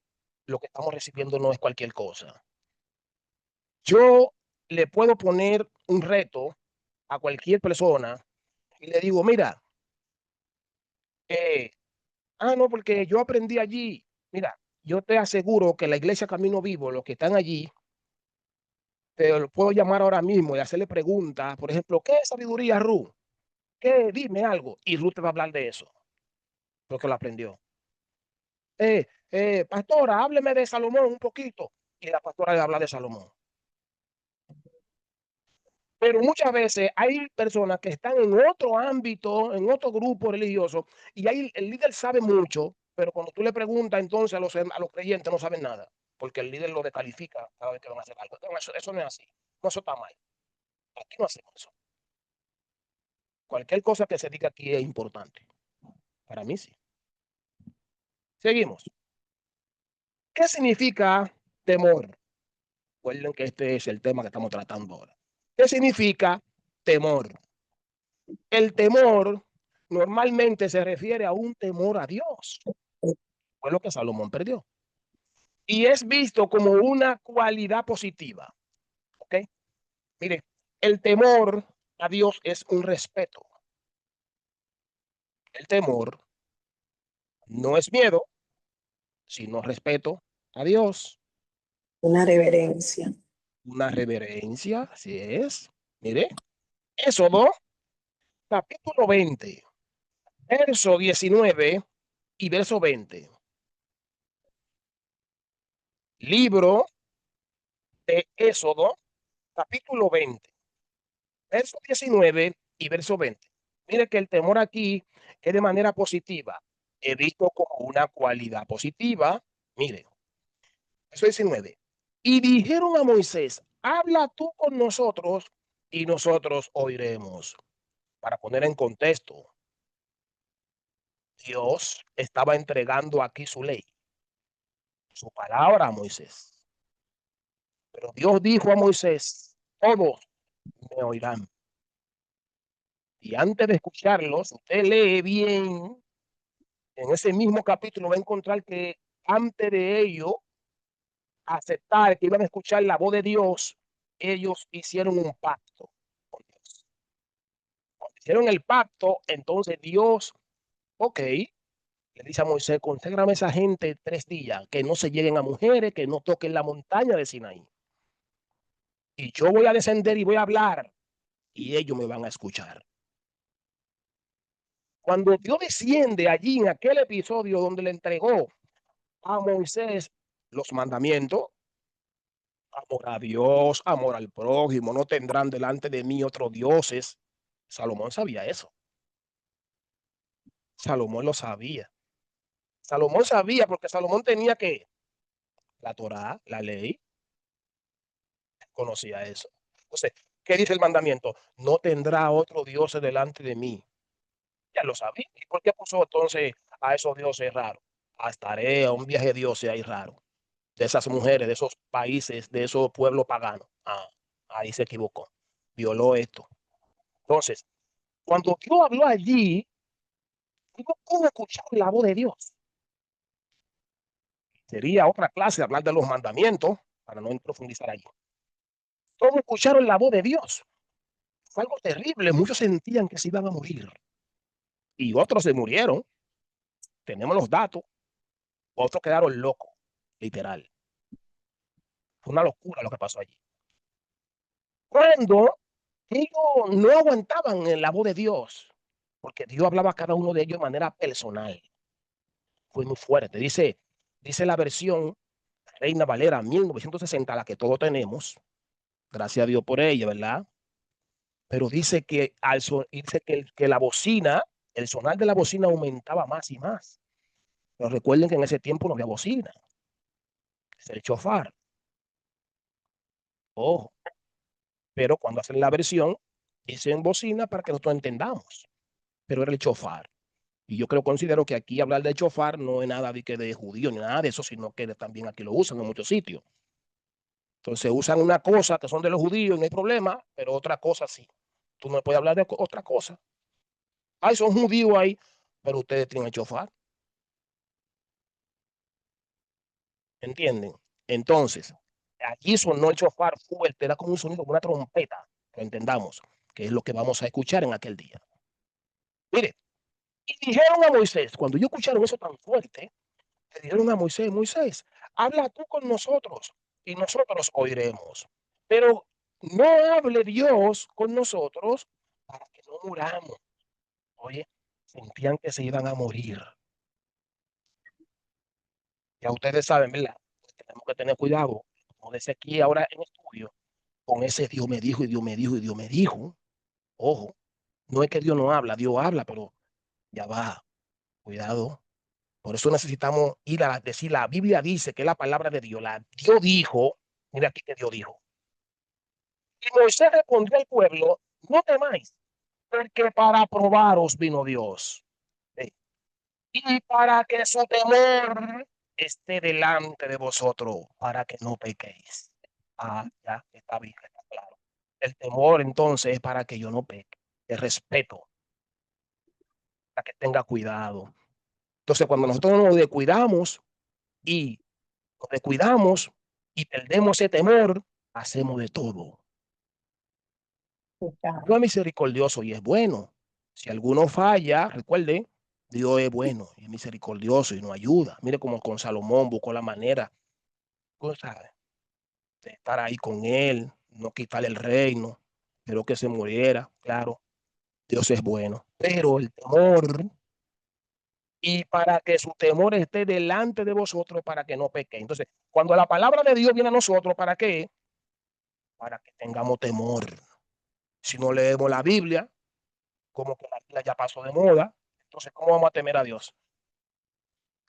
lo que estamos recibiendo no es cualquier cosa. Yo le puedo poner un reto a cualquier persona y le digo, mira, eh, no, porque yo aprendí allí. Mira, yo te aseguro que la iglesia Camino Vivo, los que están allí, te lo puedo llamar ahora mismo y hacerle preguntas. Por ejemplo, ¿qué es sabiduría, Ruth? ¿Qué? Dime algo. Y Ruth te va a hablar de eso, porque lo aprendió. Pastora, hábleme de Salomón un poquito. Y la pastora le habla de Salomón. Pero muchas veces hay personas que están en otro ámbito, en otro grupo religioso, y ahí el líder sabe mucho, pero cuando tú le preguntas entonces a los creyentes no saben nada, porque el líder lo descalifica cada vez que van a hacer algo. No, eso no es así. No, eso está mal. Aquí no hacemos eso. Cualquier cosa que se diga aquí es importante. Para mí sí. Seguimos. ¿Qué significa temor? Recuerden que este es el tema que estamos tratando ahora. ¿Qué significa temor? El temor normalmente se refiere a un temor a Dios. Fue lo que Salomón perdió. Y es visto como una cualidad positiva. ¿Ok? Mire, el temor a Dios es un respeto. El temor no es miedo, sino respeto a Dios. Una reverencia. Una reverencia, así es. Mire, Éxodo, capítulo 20, verso 19 y verso 20. Libro de Éxodo, capítulo 20, verso 19 y verso 20. Mire que el temor aquí es de manera positiva. he visto como una cualidad positiva. Mire, eso 19. Y dijeron a Moisés, habla tú con nosotros y nosotros oiremos. Para poner en contexto, Dios estaba entregando aquí su ley, su palabra a Moisés. Pero Dios dijo a Moisés, todos me oirán. Y antes de escucharlos, usted lee bien, en ese mismo capítulo va a encontrar que antes de ello aceptar que iban a escuchar la voz de Dios, ellos hicieron un pacto con Dios. Cuando hicieron el pacto, entonces Dios, ok, le dice a Moisés, conségrame a esa gente 3 días, que no se lleguen a mujeres, que no toquen la montaña de Sinaí. Y yo voy a descender y voy a hablar, y ellos me van a escuchar. Cuando Dios desciende allí en aquel episodio donde le entregó a Moisés los mandamientos, amor a Dios, amor al prójimo, no tendrán delante de mí otros dioses. Salomón sabía eso. Salomón lo sabía. Salomón sabía porque Salomón tenía que la Torá, la ley, conocía eso. Entonces, ¿qué dice el mandamiento? No tendrá otro dios delante de mí. Ya lo sabía. ¿Y por qué puso entonces a esos dioses raros? A Tarea, un viaje de dioses ahí raro. De esas mujeres, de esos países, de esos pueblos paganos. Ah, ahí se equivocó. Violó esto. Entonces, cuando Dios habló allí, digo, ¿cómo escuchar la voz de Dios? Sería otra clase hablar de los mandamientos, para no profundizar allí. Todos escucharon la voz de Dios. Fue algo terrible. Muchos sentían que se iban a morir. Y otros se murieron. Tenemos los datos. Otros quedaron locos, literal. Fue una locura lo que pasó allí. Cuando ellos no aguantaban en la voz de Dios, porque Dios hablaba a cada uno de ellos de manera personal. Fue muy fuerte. Dice la versión Reina Valera 1960, la que todos tenemos. Gracias a Dios por ella, ¿verdad? Pero dice que, que la bocina, el sonar de la bocina aumentaba más y más. Pero recuerden que en ese tiempo no había bocina. Es el chofar. Ojo. Pero cuando hacen la versión, es en bocina para que nosotros entendamos. Pero era el chofar. Y yo considero que aquí hablar de chofar no es nada de judío ni nada de eso, sino que también aquí lo usan en muchos sitios. Entonces usan una cosa que son de los judíos, no hay problema, pero otra cosa sí. Tú no puedes hablar de otra cosa. Ay, son judíos ahí, pero ustedes tienen el chofar. ¿Entienden? Entonces, aquí sonó el chofar fuerte, era como un sonido, como una trompeta, que entendamos, que es lo que vamos a escuchar en aquel día. Mire, y dijeron a Moisés, cuando ellos escucharon eso tan fuerte, le dijeron a Moisés, Moisés, habla tú con nosotros y nosotros oiremos. Pero no hable Dios con nosotros para que no muramos. Oye, sentían que se iban a morir. Ya ustedes saben, ¿verdad? Tenemos que tener cuidado, como dice aquí ahora en estudio, con ese Dios me dijo y Dios me dijo y Dios me dijo. Ojo, no es que Dios no habla, Dios habla, pero ya va, cuidado. Por eso necesitamos ir a decir, la Biblia dice que es la palabra de Dios. Dios dijo, mira aquí que Dios dijo. Y Moisés respondió al pueblo, no temáis, porque para probaros vino Dios. Y para que su temor esté delante de vosotros, para que no pequéis. Ah, ya está bien, está claro. El temor entonces es para que yo no peque. El respeto, para que tenga cuidado. Entonces, cuando nosotros nos descuidamos y nos descuidamos y perdemos ese temor, hacemos de todo. Dios es misericordioso y es bueno. Si alguno falla, recuerde, Dios es bueno y es misericordioso y nos ayuda. Mire como con Salomón buscó la manera, cosa de estar ahí con él, no quitarle el reino, pero que se muriera. Claro, Dios es bueno. Pero el temor, y para que su temor esté delante de vosotros, para que no peque. Entonces, cuando la palabra de Dios viene a nosotros, ¿para qué? Para que tengamos temor. Si no leemos la Biblia, como que la Biblia ya pasó de moda, entonces, ¿cómo vamos a temer a Dios?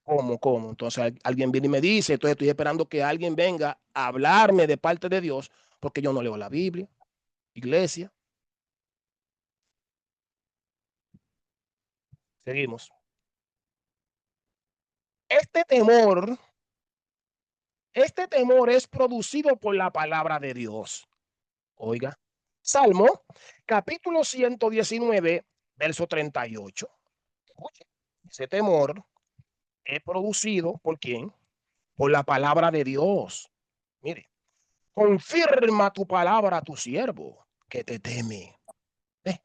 ¿Cómo? Entonces alguien viene y me dice, entonces estoy esperando que alguien venga a hablarme de parte de Dios, porque yo no leo la Biblia, iglesia. Seguimos. Este temor, este temor es producido por la palabra de Dios. Oiga, Salmo, capítulo 119, verso 38. Escuche, ese temor es producido ¿por quién? Por la palabra de Dios. Mire, confirma tu palabra a tu siervo que te teme. ¿Eh?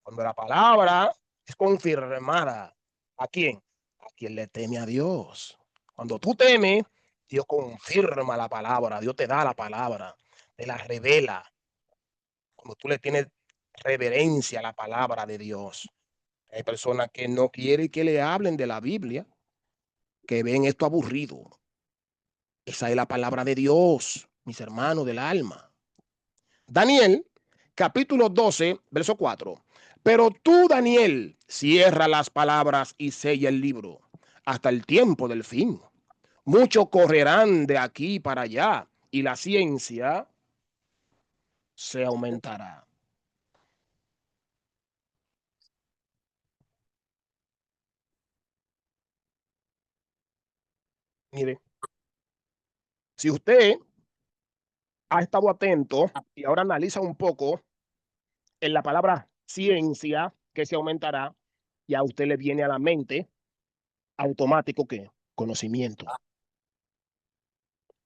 Cuando la palabra es confirmada, ¿a quién? A quien le teme a Dios. Cuando tú temes, Dios confirma la palabra, Dios te da la palabra, te la revela. Cuando tú le tienes reverencia a la palabra de Dios. Hay personas que no quieren que le hablen de la Biblia, que ven esto aburrido. Esa es la palabra de Dios, mis hermanos del alma. Daniel, capítulo 12, verso 4. Pero tú, Daniel, cierra las palabras y sella el libro hasta el tiempo del fin. Muchos correrán de aquí para allá y la ciencia se aumentará. Mire, si usted ha estado atento y ahora analiza un poco en la palabra ciencia que se aumentará, y a usted le viene a la mente automático que conocimiento.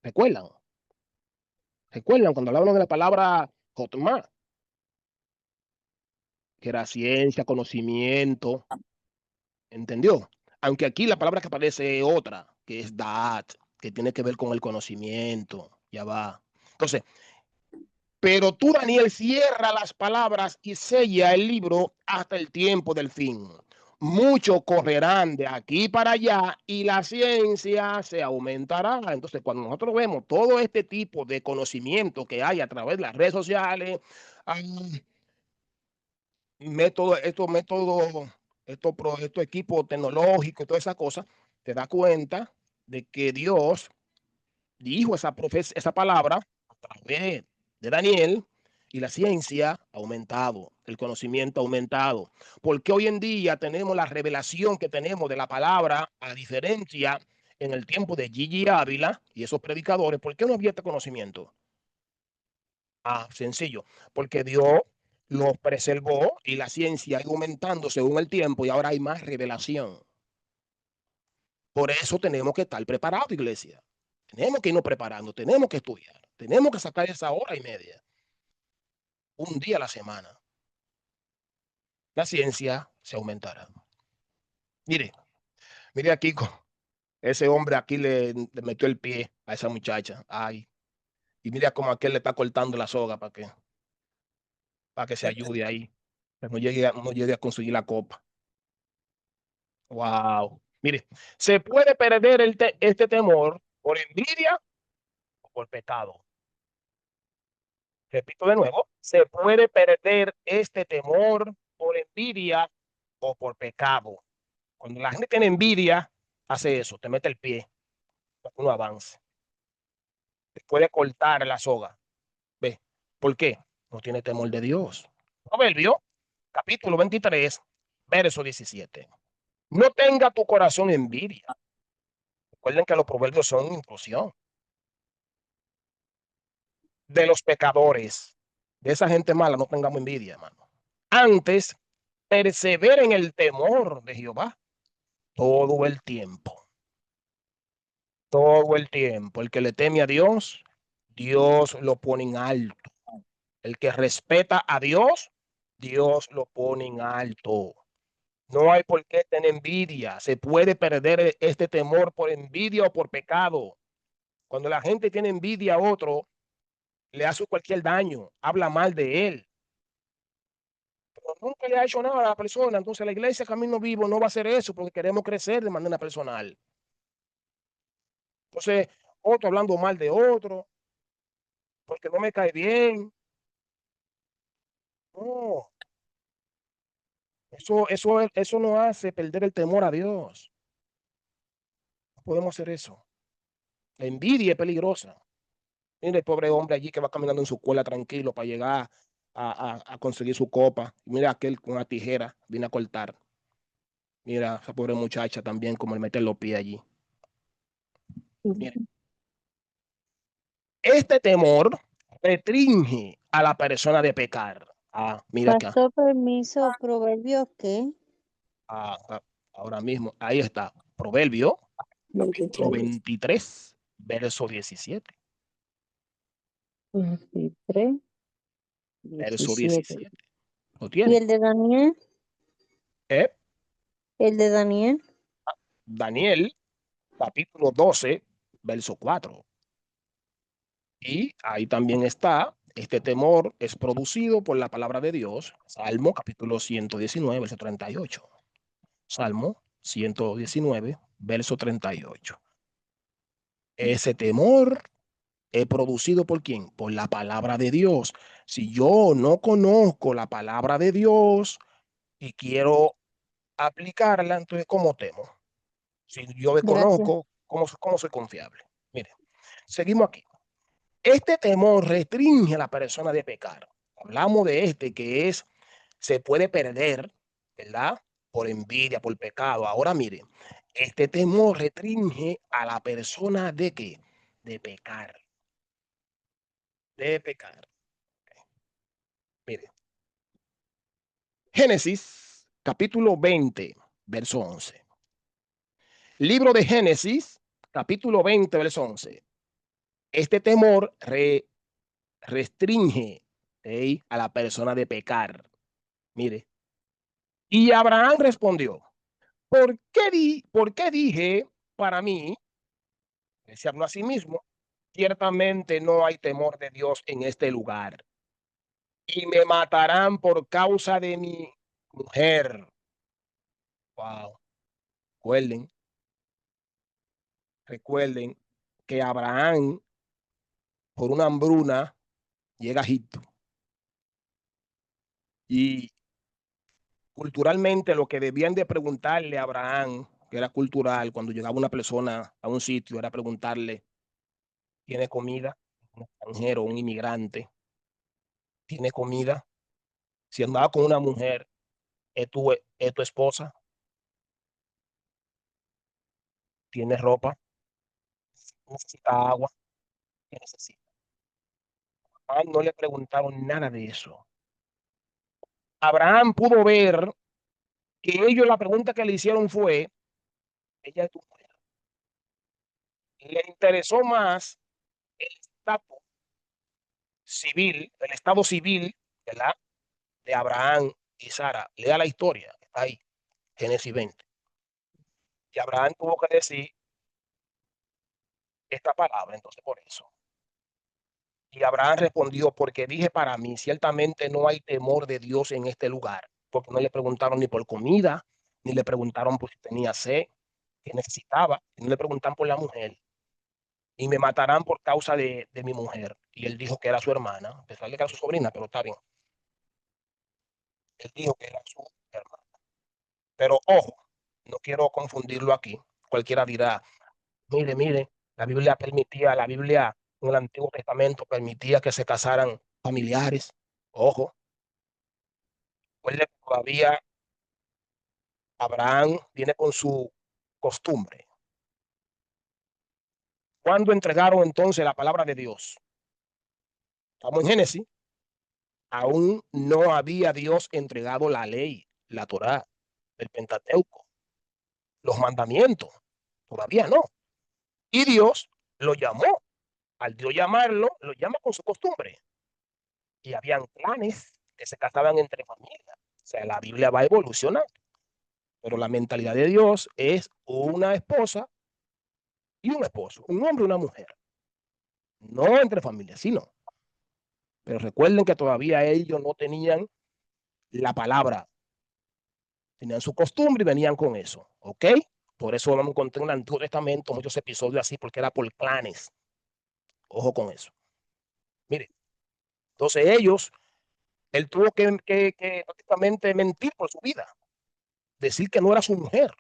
¿Recuerdan? ¿Recuerdan cuando hablaban de la palabra Jotma? Que era ciencia, conocimiento, ¿entendió? Aunque aquí la palabra que aparece es otra, que es dat, que tiene que ver con el conocimiento, ya va. Entonces, pero tú, Daniel, cierra las palabras y sella el libro hasta el tiempo del fin. Muchos correrán de aquí para allá y la ciencia se aumentará. Entonces, cuando nosotros vemos todo este tipo de conocimiento que hay a través de las redes sociales, estos equipos tecnológicos, todas esas cosas, te das cuenta de que Dios dijo esa palabra a través de Daniel y la ciencia ha aumentado, el conocimiento ha aumentado. Porque hoy en día tenemos la revelación que tenemos de la palabra, a diferencia en el tiempo de Gigi Ávila y esos predicadores. ¿Por qué no había este conocimiento? Ah, sencillo, porque Dios los preservó y la ciencia ha ido aumentando según el tiempo y ahora hay más revelación. Por eso tenemos que estar preparados, iglesia. Tenemos que irnos preparando, tenemos que estudiar, tenemos que sacar esa hora y media, un día a la semana. La ciencia se aumentará. Mire, mire aquí, ese hombre aquí le metió el pie a esa muchacha. Ay, y mira cómo aquel le está cortando la soga para que se ayude ahí, que no llegue a conseguir la copa. Wow. Mire, se puede perder este temor por envidia o por pecado. Repito de nuevo, se puede perder este temor por envidia o por pecado. Cuando la gente tiene envidia, hace eso, te mete el pie para que uno avance. Te puede cortar la soga. ¿Ve? ¿Por qué? No tiene temor de Dios. Proverbio, capítulo 23, verso 17. No tenga tu corazón envidia. Recuerden que los proverbios son inclusión de los pecadores. De esa gente mala no tengamos envidia, hermano. Antes, persevera en el temor de Jehová todo el tiempo. Todo el tiempo. El que le teme a Dios, Dios lo pone en alto. El que respeta a Dios, Dios lo pone en alto. No hay por qué tener envidia. Se puede perder este temor por envidia o por pecado. Cuando la gente tiene envidia a otro, le hace cualquier daño, habla mal de él. Pero nunca le ha hecho nada a la persona. Entonces la iglesia Camino Vivo no va a hacer eso porque queremos crecer de manera personal. Entonces, otro hablando mal de otro, porque no me cae bien. No, eso no hace perder el temor a Dios. podemos hacer eso. La envidia es peligrosa. Mire el pobre hombre allí que va caminando en su cola tranquilo para llegar a conseguir su copa. Mira aquel con una tijera viene a cortar. Mira esa pobre muchacha también como le mete los pies allí. Mire, este temor restringe a la persona de pecar. Mira acá. Pastor, permiso, ¿proverbios qué? Ahora mismo, ahí está. Proverbio, capítulo 23. 23, verso 17. 23, Verso 17. 17. ¿Lo ¿Y tiene? el de Daniel? ¿Eh? ¿El de Daniel? Daniel, capítulo 12, verso 4. Y ahí también está, este temor es producido por la palabra de Dios. Salmo, capítulo 119, verso 38. Salmo 119, verso 38. Ese temor es producido ¿por quién? Por la palabra de Dios. Si yo no conozco la palabra de Dios y quiero aplicarla, entonces ¿cómo temo? Si yo me Gracias. conozco, ¿cómo soy confiable? Mire, seguimos aquí. Este temor restringe a la persona de pecar. Hablamos de este que se puede perder, ¿verdad? Por envidia, por pecado. Ahora mire, este temor restringe a la persona de qué? De pecar. De pecar. Mire, Génesis, capítulo 20, verso 11. Libro de Génesis, capítulo 20, verso 11. Este temor restringe, ¿sí?, a la persona de pecar. Mire, y Abraham respondió, ¿por qué dije para mí? Se habló a sí mismo, ciertamente no hay temor de Dios en este lugar, y me matarán por causa de mi mujer. Wow. Recuerden, recuerden que Abraham, por una hambruna, llega a Egipto. Y culturalmente lo que debían de preguntarle a Abraham, que era cultural, cuando llegaba una persona a un sitio, era preguntarle, ¿tiene comida? Un extranjero, un inmigrante, ¿tiene comida? Si andaba con una mujer, es tu esposa? ¿Tiene ropa? ¿Necesita agua? ¿Qué necesita? No le preguntaron nada de eso. Abraham pudo ver que ellos la pregunta que le hicieron fue, ella es tu mujer. Le interesó más el estatus civil, el estado civil, ¿verdad?, de Abraham y Sara. Lea la historia, está ahí, Génesis 20. Y Abraham tuvo que decir esta palabra, entonces por eso. Y Abraham respondió, porque dije para mí, ciertamente no hay temor de Dios en este lugar, porque no le preguntaron ni por comida, ni le preguntaron por si tenía sed, que necesitaba, no le preguntan por la mujer. Y me matarán por causa de mi mujer. Y él dijo que era su hermana, a pesar de que era su sobrina, pero está bien. Él dijo que era su hermana. Pero ojo, no quiero confundirlo aquí. Cualquiera dirá, mire, la Biblia en el Antiguo Testamento permitía que se casaran familiares. Ojo, recuerde que todavía Abraham viene con su costumbre. ¿Cuándo entregaron entonces la palabra de Dios? Estamos en Génesis. Aún no había Dios entregado la ley, la Torá, el Pentateuco, los mandamientos. Todavía no. Y Dios lo llamó. Al Dios llamarlo, lo llama con su costumbre. Y habían clanes que se casaban entre familias. O sea, la Biblia va evolucionando. Pero la mentalidad de Dios es una esposa y un esposo, un hombre y una mujer. No entre familias, sino. Pero recuerden que todavía ellos no tenían la palabra. Tenían su costumbre y venían con eso. ¿Ok? Por eso vamos a encontrar en el Antiguo Testamento muchos episodios así, porque era por clanes. Ojo con eso. Mire, entonces él tuvo que prácticamente mentir por su vida. Decir que no era su mujer.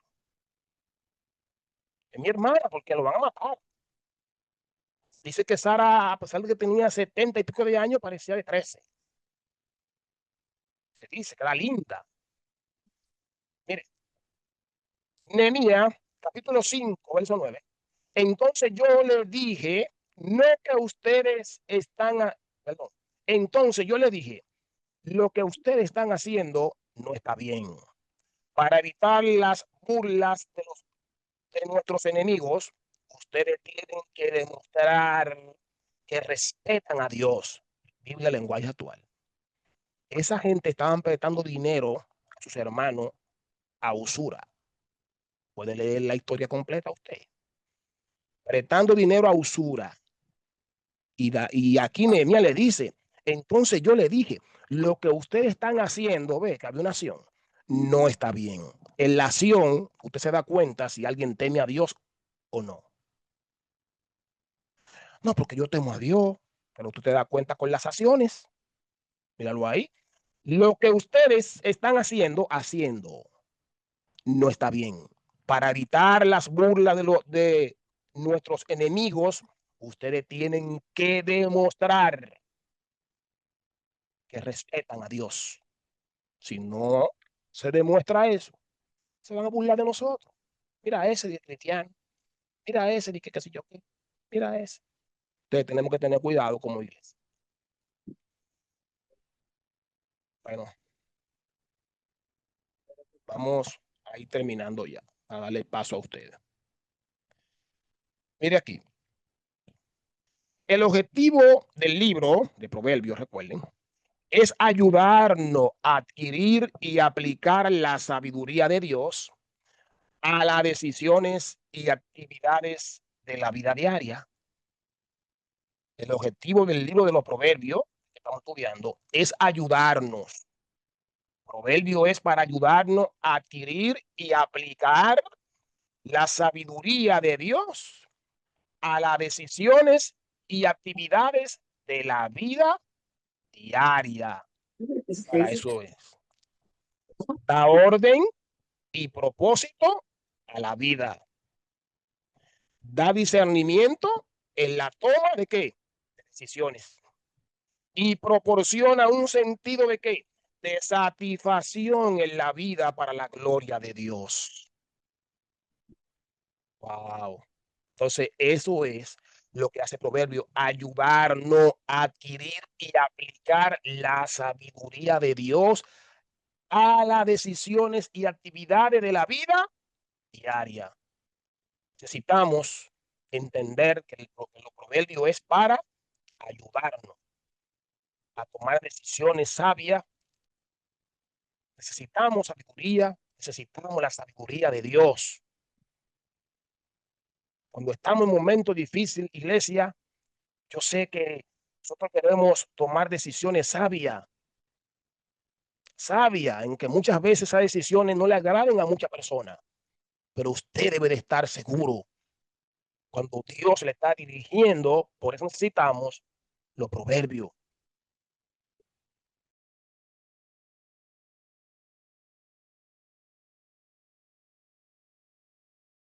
Es mi hermana, porque lo van a matar. Dice que Sara, a pesar de que tenía 70 y pico de años, parecía de 13. Se dice que era linda. Mire, Nehemías, capítulo 5, verso 9. Entonces yo les dije, no que ustedes están, perdón, entonces yo les dije, lo que ustedes están haciendo no está bien. Para evitar las burlas de nuestros enemigos, ustedes tienen que demostrar que respetan a Dios. Biblia, lenguaje actual. Esa gente estaban prestando dinero a sus hermanos a usura. Puede leer la historia completa usted. Prestando dinero a usura. Y aquí Nehemías le dice, entonces yo le dije, lo que ustedes están haciendo, ve que había una acción, no está bien. En la acción, usted se da cuenta si alguien teme a Dios o no. No, porque yo temo a Dios, pero tú te das cuenta con las acciones. Míralo ahí. Lo que ustedes están haciendo no está bien. Para evitar las burlas de nuestros enemigos, ustedes tienen que demostrar que respetan a Dios. Si no se demuestra eso, se van a burlar de nosotros. Mira ese de cristiano, mira ese de que qué sé yo qué, mira ese. Entonces tenemos que tener cuidado como iglesia. Bueno, vamos a ir terminando ya, a darle paso a ustedes. Mire aquí. El objetivo del libro de Proverbios, recuerden, es ayudarnos a adquirir y aplicar la sabiduría de Dios a las decisiones y actividades de la vida diaria. El objetivo del libro de los Proverbios que estamos estudiando es ayudarnos. Proverbio es para ayudarnos a adquirir y aplicar la sabiduría de Dios a las decisiones y actividades de la vida diaria. Para eso es. Da orden y propósito a la vida. Da discernimiento en la toma de qué? De decisiones. Y proporciona un sentido de qué? De satisfacción en la vida para la gloria de Dios. Wow. Entonces, eso es lo que hace Proverbio, ayudarnos a adquirir y aplicar la sabiduría de Dios a las decisiones y actividades de la vida diaria. Necesitamos entender que el proverbio es para ayudarnos a tomar decisiones sabias. Necesitamos sabiduría, necesitamos la sabiduría de Dios. Cuando estamos en momentos difíciles, iglesia, yo sé que nosotros debemos tomar decisiones sabias, en que muchas veces esas decisiones no le agraden a muchas personas, pero usted debe de estar seguro cuando Dios le está dirigiendo. Por eso necesitamos los proverbios.